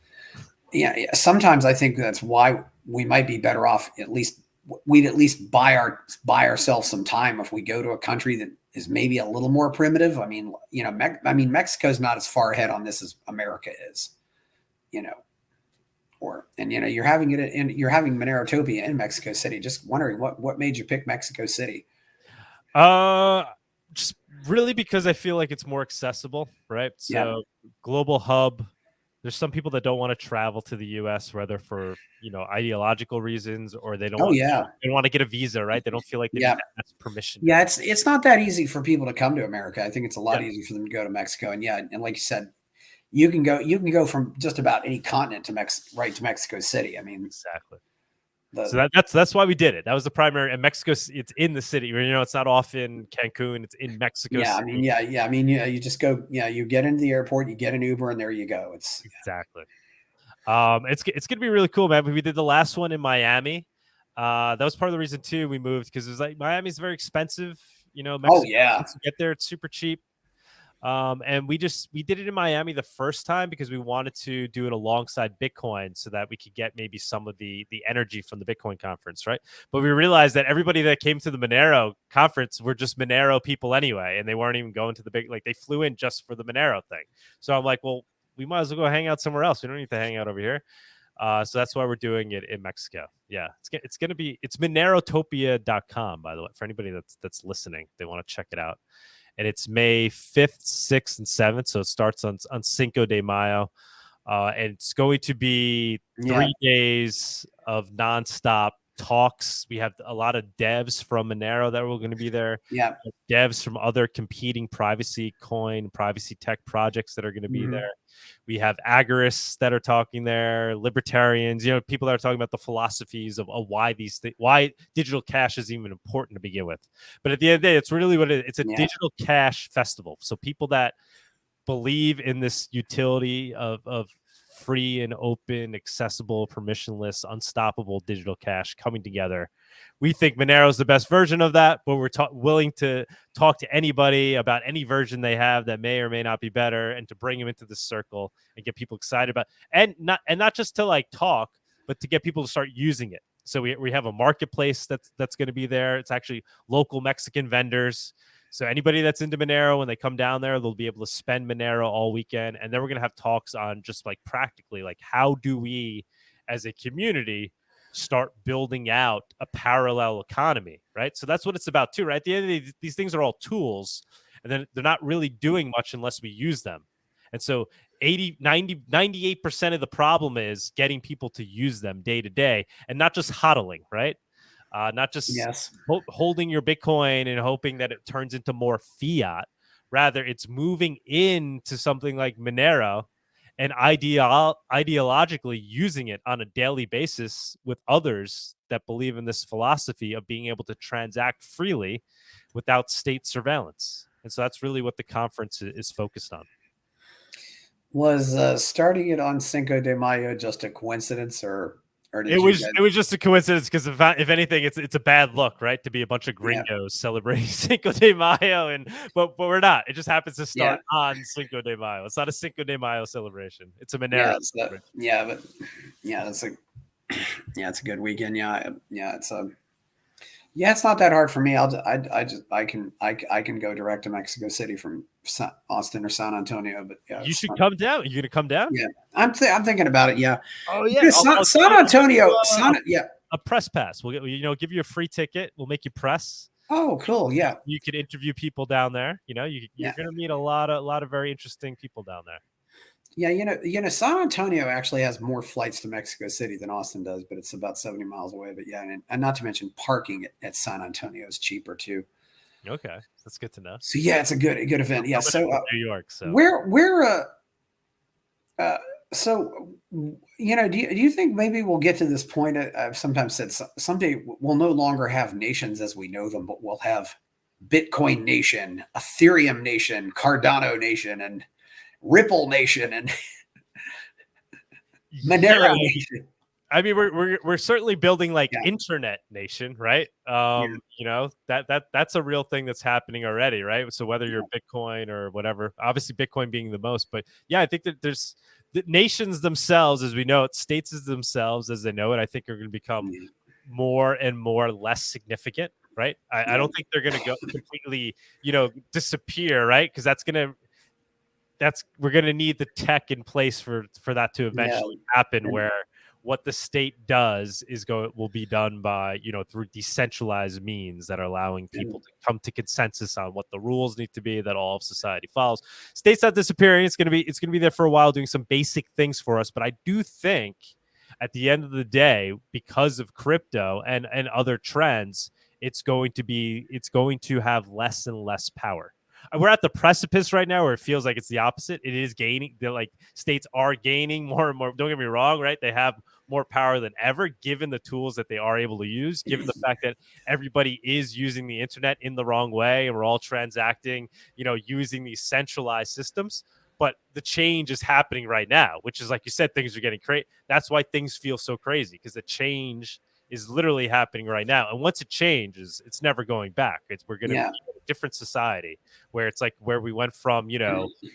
yeah, sometimes I think that's why we might be better off. We'd at least buy ourselves some time if we go to a country that is maybe a little more primitive. I mean, Mexico's not as far ahead on this as America is, you know. You're having Monerotopia in Mexico City. Just wondering what made you pick Mexico City? uh just really because I feel like it's more accessible, right? Yeah. So global hub. There's some people that don't want to travel to the US, whether for ideological reasons, or they don't Oh want yeah. they don't want to get a visa, right? They don't feel like they need Yeah. to ask permission to Yeah, do. it's not that easy for people to come to America. I think it's a Yeah, lot easier for them to go to Mexico. And yeah, and like you said, you can go from just about any continent to right to Mexico City. I mean, exactly. So the that's why we did it. That was the primary. And Mexico, it's in the city. It's not off in Cancun. It's in Mexico yeah, I mean, City. yeah, I mean, yeah, you just go, you get into the airport, you get an Uber, and there you go. It's Exactly. It's gonna be really cool, man. We did the last one in Miami. That was part of the reason too we moved, because it was like Miami's very expensive. oh Mexico, yeah, once you get there, it's super cheap. And we did it in Miami the first time because we wanted to do it alongside Bitcoin so that we could get maybe some of the energy from the Bitcoin conference, right? But we realized that everybody that came to the Monero conference were just Monero people anyway, and they weren't even going to the big, like, they flew in just for the Monero thing. So I'm like, well, we might as well go hang out somewhere else. We don't need to hang out over here. So that's why we're doing it in Mexico. Yeah, it's going to be, it's Monerotopia.com, by the way, for anybody that's listening, they want to check it out. And it's May 5th, 6th, and 7th. So it starts on Cinco de Mayo. And it's going to be yeah, 3 days of nonstop talks. We have a lot of devs from Monero that are going to be there. yeah. Devs from other competing privacy tech projects that are going to be Mm-hmm. there. We have agorists that are talking there, libertarians, people that are talking about the philosophies of why why digital cash is even important to begin with. But at the end of the day, it's really it's a Yeah. digital cash festival. So people that believe in this utility of free and open, accessible, permissionless, unstoppable digital cash coming together. We think Monero is the best version of that, but we're willing to talk to anybody about any version they have that may or may not be better, and to bring them into this circle and get people excited about, and not just to like talk, but to get people to start using it. So we have a marketplace that's going to be there. It's actually local Mexican vendors. So anybody that's into Monero, when they come down there, they'll be able to spend Monero all weekend. And then we're going to have talks on just like practically, like, how do we as a community start building out a parallel economy, right? So that's what it's about too, right? At the end of the day, these things are all tools, and then they're not really doing much unless we use them. And so 80, 90, 98% of the problem is getting people to use them day to day, and not just hodling, right? Not just Yes. holding your Bitcoin and hoping that it turns into more fiat. Rather, it's moving into something like Monero and ideologically using it on a daily basis with others that believe in this philosophy of being able to transact freely without state surveillance. And so that's really what the conference is focused on. Was starting it on Cinco de Mayo just a coincidence, or It did you was guys? it was just a coincidence, because if anything, it's a bad look, right? To be a bunch of Yeah, gringos celebrating Cinco de Mayo, but we're not. It just happens to yeah, start on Cinco de Mayo. It's not a Cinco de Mayo celebration. It's a Monero yeah. celebration. Yeah, but yeah, that's a yeah, it's a good weekend. Yeah, yeah, it's a. Yeah, it's not that hard for me. I can go direct to Mexico City from Austin or San Antonio. But yeah, You it's should not. come down. You gonna come down? Yeah, I'm thinking about it. Yeah, Oh yeah, San I'll give you Antonio. Yeah. a press pass. We'll give you a free ticket. We'll make you press. Oh, cool. Yeah, You could interview people down there. You're yeah, gonna meet a lot of very interesting people down there. yeah. San Antonio actually has more flights to Mexico City than Austin does, but it's about 70 miles away. But yeah, and not to mention parking at San Antonio is cheaper too. Okay, that's good to know. So yeah, it's a good event. Yeah. Coming in So from New York, so where uh, so do you think maybe we'll get to this point? I've sometimes said someday we'll no longer have nations as we know them, but we'll have Bitcoin nation, Ethereum nation, Cardano nation, and Ripple nation, and yeah. Monero nation. I mean, we're certainly building like Yeah, internet nation, right? yeah, That's a real thing that's happening already, right? So whether you're yeah, Bitcoin or whatever, obviously Bitcoin being the most, but yeah, I think that there's the nations themselves, as we know it, states as themselves as they know it, I think are going to become yeah, more and more less significant, right? I yeah, don't think they're going to go completely, disappear, right? Because we're going to need the tech in place for that to yeah, eventually happen, and where what the state does will be done by through decentralized means that are allowing people and to come to consensus on what the rules need to be that all of society follows. States not disappearing. It's going to be there for a while doing some basic things for us, but I do think at the end of the day, because of crypto and other trends, it's going to have less and less power. We're at the precipice right now where it feels like it's the opposite. It is gaining. They're like states are gaining more and more. Don't get me wrong, right? They have more power than ever, given the tools that they are able to use, given the fact that everybody is using the internet in the wrong way, and we're all transacting, using these centralized systems. But the change is happening right now, which is like you said, things are getting crazy. That's why things feel so crazy, because the change is literally happening right now. And once it changes, it's never going back. We're going to be yeah, in a different society where it's like where we went from,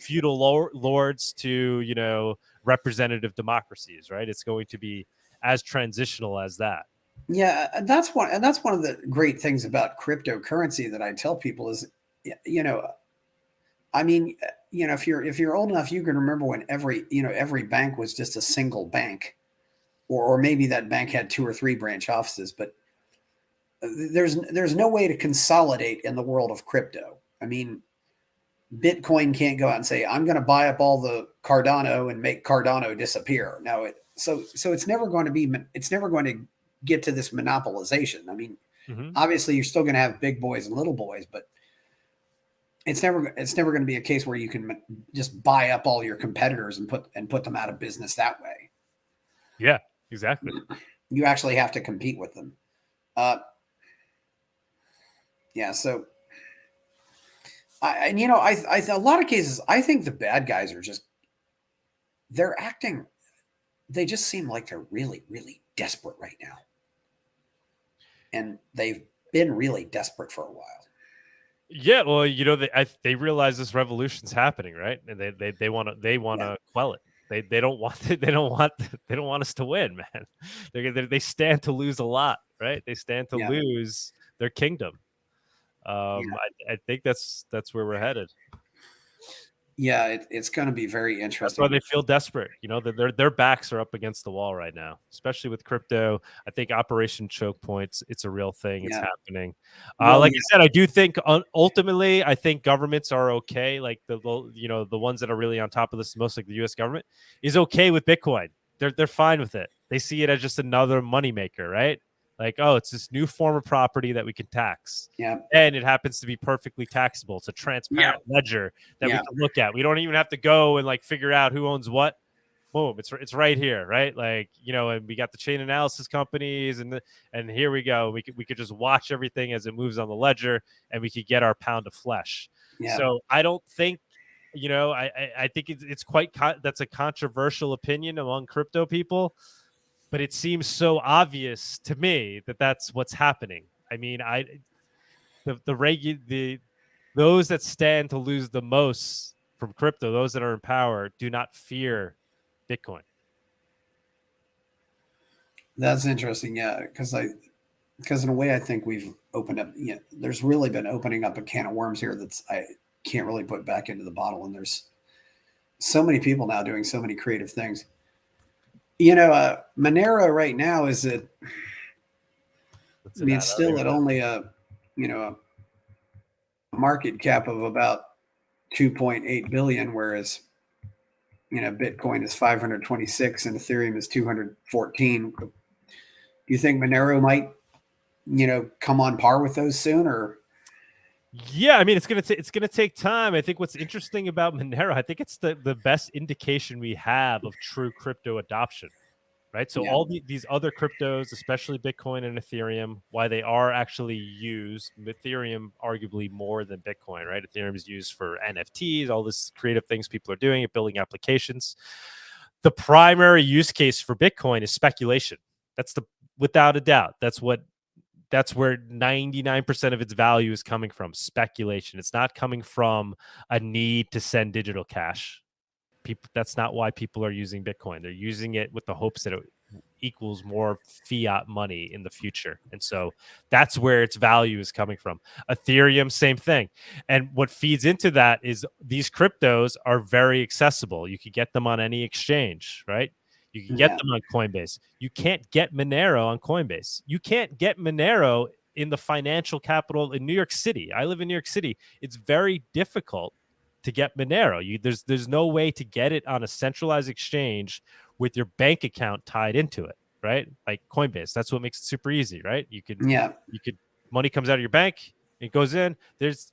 feudal lords to, representative democracies, right? It's going to be as transitional as that. yeah. And that's one of the great things about cryptocurrency that I tell people is, you know, I mean, if you're old enough, you can remember when every bank was just a single bank, or maybe that bank had two or three branch offices, but there's no way to consolidate in the world of crypto. I mean, Bitcoin can't go out and say I'm going to buy up all the Cardano and make Cardano disappear. No, so it's never going to get to this monopolization. I mean, Mm-hmm. obviously you're still going to have big boys and little boys, but it's never going to be a case where you can just buy up all your competitors and put them out of business that way. Yeah, exactly. You actually have to compete with them. Uh, yeah. So, a lot of cases, I think the bad guys are just they're acting. They just seem like they're really, really desperate right now, and they've been really desperate for a while. Yeah, well, they realize this revolution's happening, right? And they want to Yeah. quell it. They don't want they don't want us to win, man. They stand to lose a lot, right? They stand to Yeah. lose their kingdom. Yeah. I think that's where we're headed. Yeah. It's going to be very That's why interesting. they feel desperate. Their backs are up against the wall right now, especially with crypto. I think Operation Choke Points, it's a real thing. It's Yeah. happening. Well, Like yeah. I said, I do think ultimately, I think governments are okay. Like the ones that are really on top of this, most like the U.S. government is okay with Bitcoin. They're fine with it. They see it as just another moneymaker, right? Like, oh, it's this new form of property that we can tax. Yeah. And it happens to be perfectly taxable. It's a Yeah. transparent ledger that we Yeah. can look at. We don't even have to go and like figure out who owns what. Boom, it's right here, right? Like, and we got the chain analysis companies, and here we go. We could just watch everything as it moves on the ledger, and we could get our pound of flesh. Yeah. So I don't think, I think it's quite that's a controversial opinion among crypto people, but it seems so obvious to me that that's what's happening. I mean, the those that stand to lose the most from crypto, those that are in power, do not fear Bitcoin. That's interesting. Yeah. Because because in a way, I think we've opened up. There's really been opening up a can of worms here that's I can't really put back into the bottle, and there's so many people now doing so many creative things. Monero right now is at. What's I it mean, at? it's I don't still even at know. only a market cap of about 2.8 billion, whereas Bitcoin is 526 and Ethereum is 214. Do you think Monero might come on par with those soon, or? Yeah, I mean it's gonna take time. I think what's interesting about Monero, I think it's the best indication we have of true crypto adoption, right? So Yeah, all these other cryptos, especially Bitcoin and Ethereum, why they are actually used, Ethereum arguably more than Bitcoin, right? Ethereum is used for NFTs, all this creative things people are doing, building applications. The primary use case for Bitcoin is speculation. That's the without a doubt. That's where 99% of its value is coming from, speculation. It's not coming from a need to send digital cash. That's not why people are using Bitcoin. They're using it with the hopes that it equals more fiat money in the future. And so that's where its value is coming from. Ethereum, same thing. And what feeds into that is these cryptos are very accessible. You can get them on any exchange, right? You can get yeah, them on Coinbase. You can't get Monero on Coinbase. You can't get Monero in the financial capital in New York City. I live in New York City. It's very difficult to get Monero. There's no way to get it on a centralized exchange with your bank account tied into it, right? Like Coinbase. That's what makes it super easy, right? yeah, You could money comes out of your bank, it goes in. There's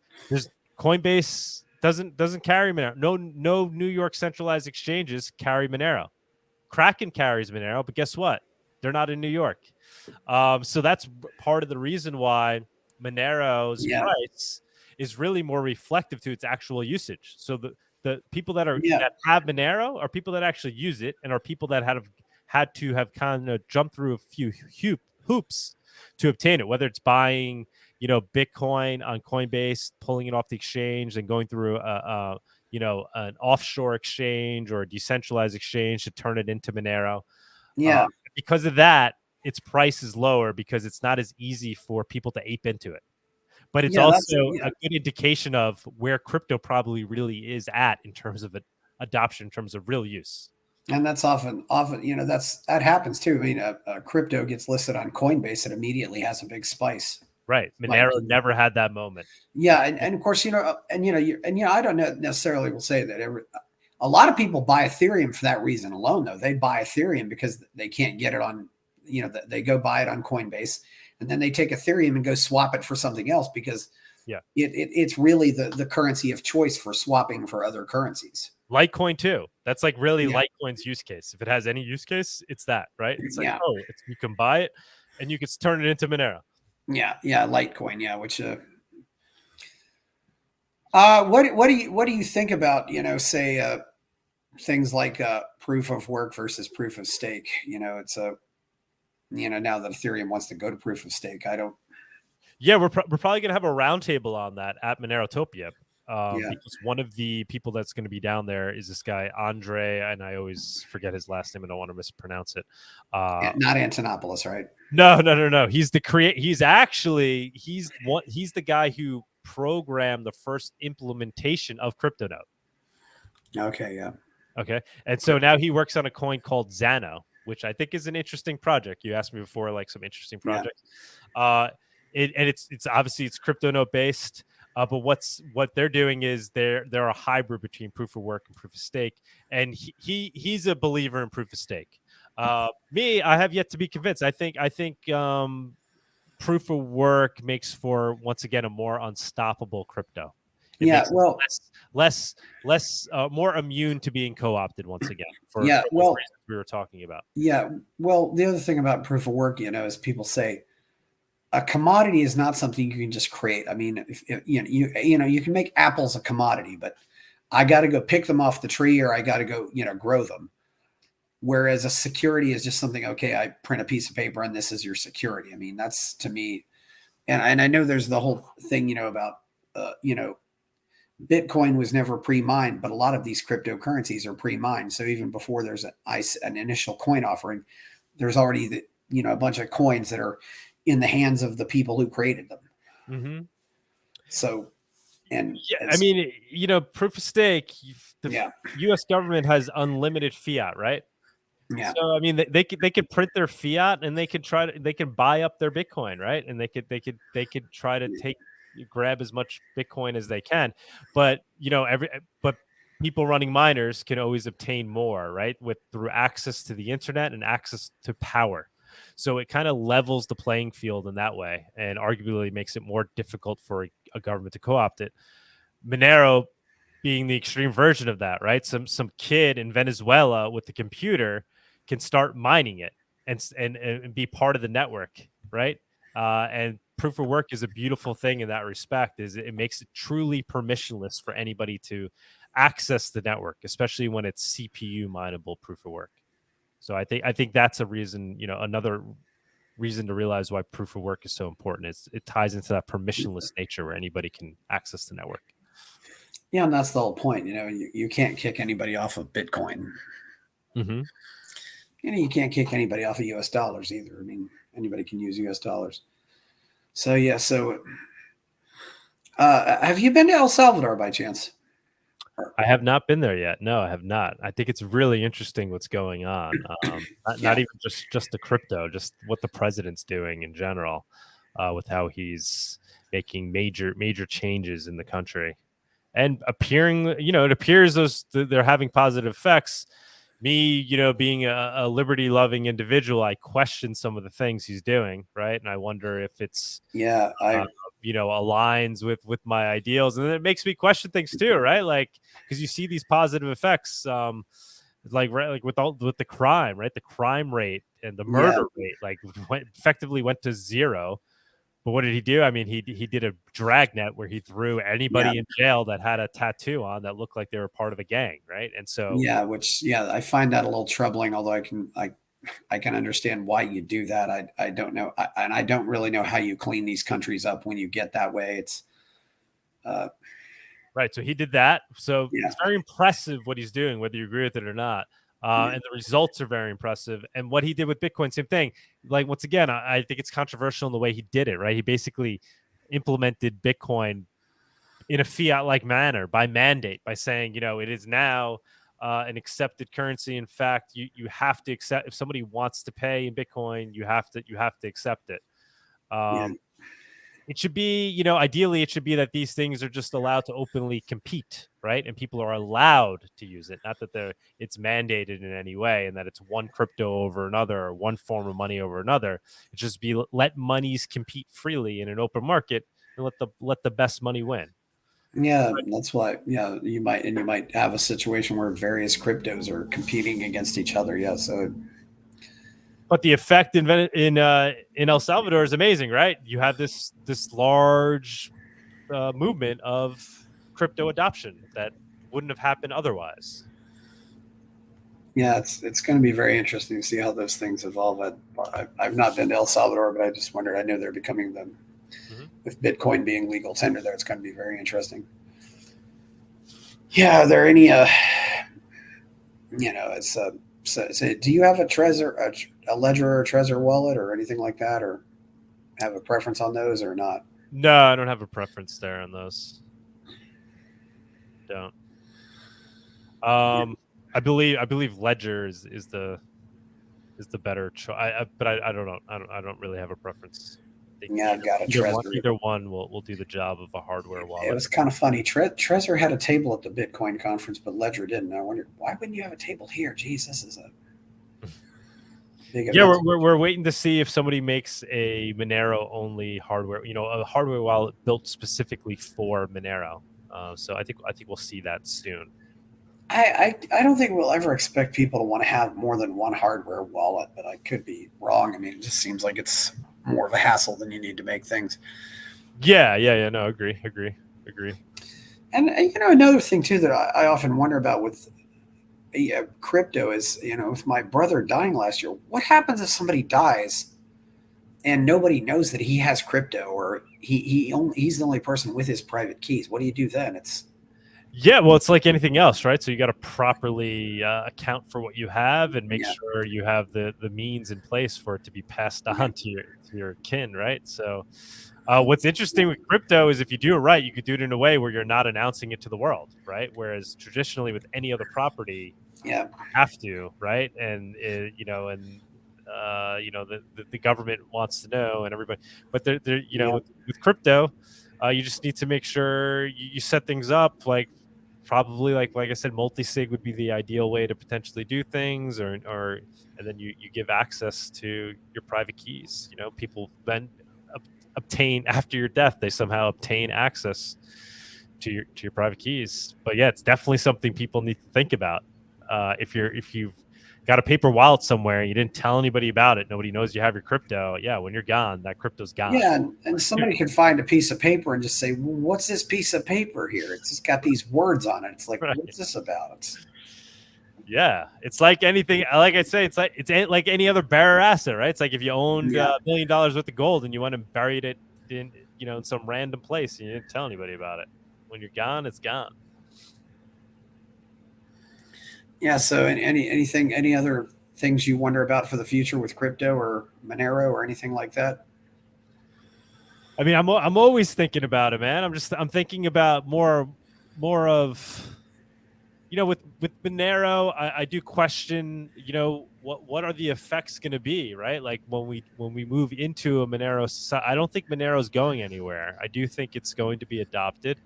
Coinbase doesn't carry Monero. No New York centralized exchanges carry Monero. Kraken carries Monero, but guess what? They're not in New York. So that's part of the reason why Monero's yeah, price is really more reflective to its actual usage. So the people yeah, that have Monero are people that actually use it, and are people that had to have kind of jumped through a few hoops to obtain it, whether it's buying Bitcoin on Coinbase, pulling it off the exchange, and going through an offshore exchange or a decentralized exchange to turn it into Monero. Uh, yeah, because of that, its price is lower because it's not as easy for people to ape into it. But it's yeah. That's also yeah, a good indication of where crypto probably really is at in terms of adoption, in terms of real use. and that's often that happens too. I mean, a crypto gets listed on Coinbase, it immediately has a big spice. Right. Like, Monero never had that moment. yeah, and of course, I don't know necessarily will say that a lot of people buy Ethereum for that reason alone, though. They buy Ethereum because they can't get it on, they go buy it on Coinbase, and then they take Ethereum and go swap it for something else because Yeah. it's really the currency of choice for swapping for other currencies. Litecoin too. That's like really Yeah, Litecoin's use case. If it has any use case, it's that, right? It's like, yeah, oh, you can buy it and you can turn it into Monero. yeah, yeah. Litecoin, yeah. Which what do you think about say things like proof of work versus proof of stake? It's a now that Ethereum wants to go to proof of stake, I don't. Yeah, we're probably gonna have a roundtable on that at Monerotopia, Yeah, because one of the people that's going to be down there is this guy Andre, and I always forget his last name. I don't want to mispronounce it. not Antonopoulos, right? No. He's the create. He's the guy who programmed the first implementation of CryptoNote. Okay, yeah, Okay, and so now he works on a coin called Xano, which I think is an interesting project. You asked me before, like some interesting yeah, projects. It's obviously it's crypto note based, but what they're doing is they're a hybrid between proof of work and proof of stake, and he's a believer in proof of stake. Me, I have yet to be convinced. I think proof of work makes for once again a more unstoppable crypto. It yeah. makes it Well, less more immune to being co-opted once again yeah, for those well, reasons we were talking about. yeah. Well, the other thing about proof of work, is people say a commodity is not something you can just create. I mean, if you can make apples a commodity, but I got to go pick them off the tree, or I got to go grow them. Whereas a security is just something, okay, I print a piece of paper and this is your security. I mean, that's to me, and I know there's the whole thing, about, Bitcoin was never pre-mined, but a lot of these cryptocurrencies are pre-mined. So even before there's an initial coin offering, there's already a bunch of coins that are in the hands of the people who created them. Mm-hmm. So, and Yeah, I mean, proof of stake. The U.S. government has unlimited fiat, right? Yeah. So I mean, they could print their fiat, and they could buy up their Bitcoin, right? And they could try to grab as much Bitcoin as they can, but but people running miners can always obtain more, right? Through access to the internet and access to power. So it kind of levels the playing field in that way, and arguably makes it more difficult for a government to co-opt it. Monero being the extreme version of that, right? Some kid in Venezuela with the computer can start mining it and be part of the network, right? And proof of work is a beautiful thing in that respect. Is it makes it truly permissionless for anybody to access the network, especially when it's CPU mineable proof of work. So I think that's a reason, another reason to realize why proof of work is so important. It ties into that permissionless nature where anybody can access the network. Yeah, and that's the whole point. You can't kick anybody off of Bitcoin. Mm-hmm. You can't kick anybody off of US dollars either. I mean, anybody can use US dollars. So, yeah. So, have you been to El Salvador by chance? I have not been there yet. No, I have not. I think it's really interesting what's going on. Not even just the crypto, just what the president's doing in general, with how he's making major changes in the country, and it appears they're having positive effects. Me, being a liberty loving individual, I question some of the things he's doing, right? And I wonder if it's aligns with my ideals, and then it makes me question things too, right? Like, because you see these positive effects, like with the crime, right? The crime rate and the murder rate, like, effectively went to zero. But what did he do? I mean, he did a dragnet where he threw anybody in jail that had a tattoo on that looked like they were part of a gang, right? And so I find that a little troubling. Although I can understand why you do that. I don't know, and I don't really know how you clean these countries up when you get that way. It's right. So he did that. So it's very impressive what he's doing, whether you agree with it or not. And the results are very impressive. And what he did with Bitcoin, same thing. Like, once again, I think it's controversial in the way he did it, right? He basically implemented Bitcoin in a fiat-like manner by mandate, by saying, it is now an accepted currency. In fact, you have to accept, if somebody wants to pay in Bitcoin, you have to accept it. It should be, ideally, it should be that these things are just allowed to openly compete, right? And people are allowed to use it, not that it's mandated in any way, and that it's one crypto over another or one form of money over another. It just be let monies compete freely in an open market, and let the best money win. Yeah, that's why. Yeah, you might have a situation where various cryptos are competing against each other. Yeah, so. But the effect in El Salvador is amazing, right? You have this large movement of crypto adoption that wouldn't have happened otherwise. Yeah, it's going to be very interesting to see how those things evolve. I've not been to El Salvador, but I just wondered. I know they're becoming them with Bitcoin being legal tender there. It's going to be very interesting. Yeah, are there any? It's so do you have a a Ledger or a Trezor wallet or anything like that, or have a preference on those or not? No, I don't have a preference there on those. Don't. I believe Ledger is the better choice. But I don't know. I don't really have a preference. I've got a Trezor. Either one will do the job of a hardware wallet. It was kind of funny. Trezor had a table at the Bitcoin conference, but Ledger didn't. I wondered, why wouldn't you have a table here? Geez, this is a big event. Yeah, we're waiting to see if somebody makes a Monero only hardware, a hardware wallet built specifically for Monero. So I think we'll see that soon. I don't think we'll ever expect people to want to have more than one hardware wallet, but I could be wrong. I mean, it just seems like it's more of a hassle than you need to make things. Yeah. No, agree. And another thing too that I often wonder about with crypto is, with my brother dying last year, what happens if somebody dies and nobody knows that he has crypto, or he's the only person with his private keys? What do you do then? Yeah, well, it's like anything else, right? So you got to properly account for what you have and make Yeah. sure you have the means in place for it to be passed Yeah. on to your kin, right? So, what's interesting with crypto is if you do it right, you could do it in a way where you're not announcing it to the world, right? Whereas traditionally with any other property, Yeah. you have to, right? And the government wants to know, and everybody, but they're Yeah. with crypto, you just need to make sure you set things up like probably like I said, multi-sig would be the ideal way to potentially do things, or and then you give access to your private keys. People then obtain after your death, they somehow obtain access to your private keys. But yeah, it's definitely something people need to think about. If you've got a paper wallet somewhere and you didn't tell anybody about it, nobody knows you have your crypto. Yeah, when you're gone, that crypto's gone. Yeah, and somebody could find a piece of paper and just say, well, "What's this piece of paper here? It's just got these words on it." It's like, Right. what's this about? Yeah, it's like anything. Like I say, it's like any other bearer asset, right? It's like if you owned Yeah, $1 million worth of gold and you went and buried it in some random place and you didn't tell anybody about it. When you're gone, it's gone. yeah. So, any other things you wonder about for the future with crypto or Monero or anything like that? I mean, I'm always thinking about it, man. I'm thinking about more of with Monero, I do question, what are the effects going to be, right? Like when we move into a Monero society, I don't think Monero is going anywhere. I do think it's going to be adopted.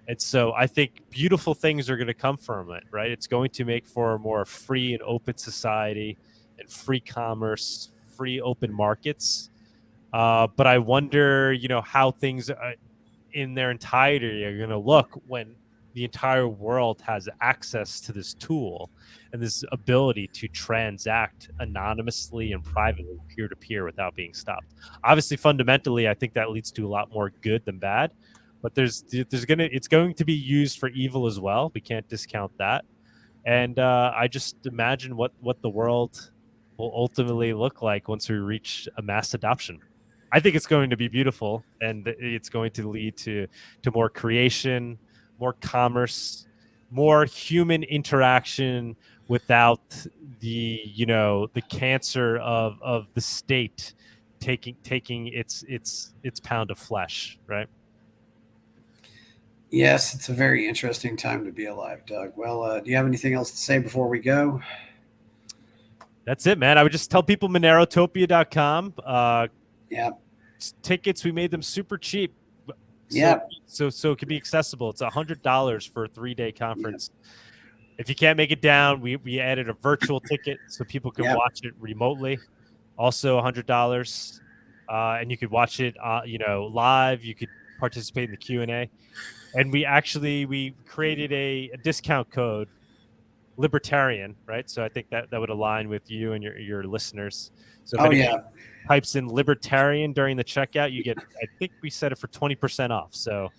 And so I think beautiful things are going to come from it, right? It's going to make for a more free and open society and free commerce, free open markets. But I wonder, how things in their entirety are going to look when the entire world has access to this tool and this ability to transact anonymously and privately peer to peer without being stopped. Obviously, fundamentally, I think that leads to a lot more good than bad, but it's going to be used for evil as well. We can't discount that. And I just imagine what the world will ultimately look like once we reach a mass adoption. I think it's going to be beautiful, and it's going to lead to more creation, more commerce, more human interaction without the cancer of the state taking its pound of flesh, right? Yes, it's a very interesting time to be alive, Doug. Well, do you have anything else to say before we go? That's it, man. I would just tell people Monerotopia.com. Yeah, Tickets, we made them super cheap. So yeah, so it can be accessible. It's $100 for a 3-day yeah, conference. If you can't make it down, we added a virtual ticket so people can yeah. watch it remotely. Also $100, and you could watch it, live. You could participate in the Q&A, and we created a discount code, libertarian, right? So I think that would align with you and your listeners. So if Oh, anybody yeah. types in libertarian during the checkout, you get, I think we set it for 20% off. So you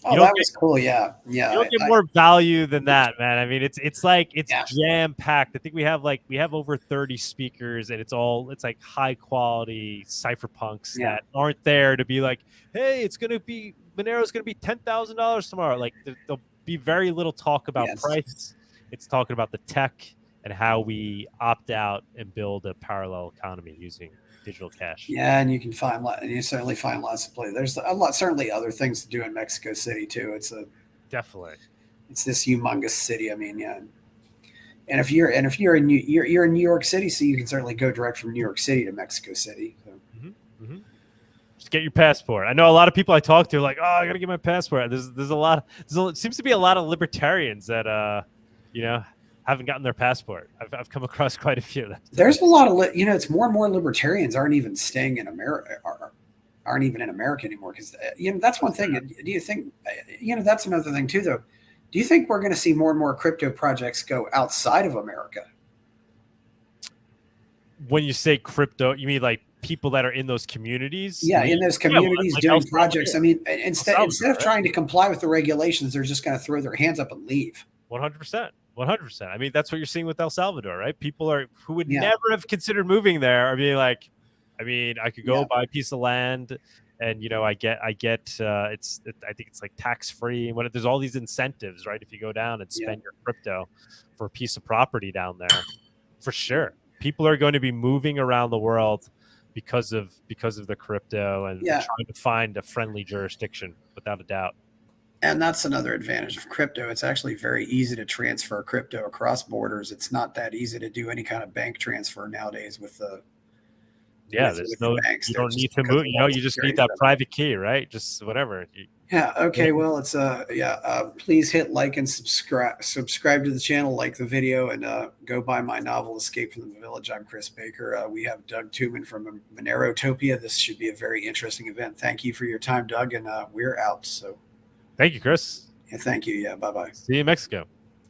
Oh, don't that get was cool. Yeah, yeah, you don't get more value than that, man. I mean, it's like it's yeah, jam packed. I think we have over 30 speakers, and it's like high quality cypherpunks yeah. that aren't there to be like, hey, Monero's gonna be $10,000 tomorrow. Like there'll be very little talk about Yes. price. It's talking about the tech and how we opt out and build a parallel economy using digital cash. Yeah, and you can find you certainly find lots of places. There's a lot, certainly other things to do in Mexico City too. Definitely. It's this humongous city. I mean, yeah. And if you're in you're in New York City, so you can certainly go direct from New York City to Mexico City. So. Mm-hmm. Just get your passport. I know a lot of people I talk to are like, oh, I gotta get my passport. There's a lot. Seems to be a lot of libertarians that you know, haven't gotten their passport. I've come across quite a few. There's a lot of it's more and more libertarians aren't even staying in America, aren't even in America anymore because that's one thing. Do you think that's another thing too though? Do you think we're going to see more and more crypto projects go outside of America? When you say crypto, you mean like people that are in those communities? Yeah, in those Yeah, well, communities like El doing projects. Salvador. I mean, El instead Salvador, of right? trying to comply with the regulations, they're just going to throw their hands up and leave. 100%. 100%. I mean, that's what you're seeing with El Salvador, right? People who would Yeah, never have considered moving there are being like, I mean, I could go yeah, buy a piece of land and I get I think it's like tax free. When there's all these incentives, right? If you go down and Yeah. spend your crypto for a piece of property down there, for sure, people are going to be moving around the world because of the crypto and Yeah. trying to find a friendly jurisdiction, without a doubt. And that's another advantage of crypto. It's actually very easy to transfer crypto across borders. It's not that easy to do any kind of bank transfer nowadays with the Yeah, there's the no, banks. you They're don't just need to because move. of all the You just need security that stuff. private key, right? Just whatever. Yeah. Okay. Well, it's please hit like and subscribe to the channel, like the video, and go buy my novel Escape from the Village. I'm Chris Baker. We have Doug Tuman from Monerotopia. This should be a very interesting event. Thank you for your time, Doug, and we're out. So Thank you, Chris. yeah, thank you. Yeah. Bye bye. See you in Mexico.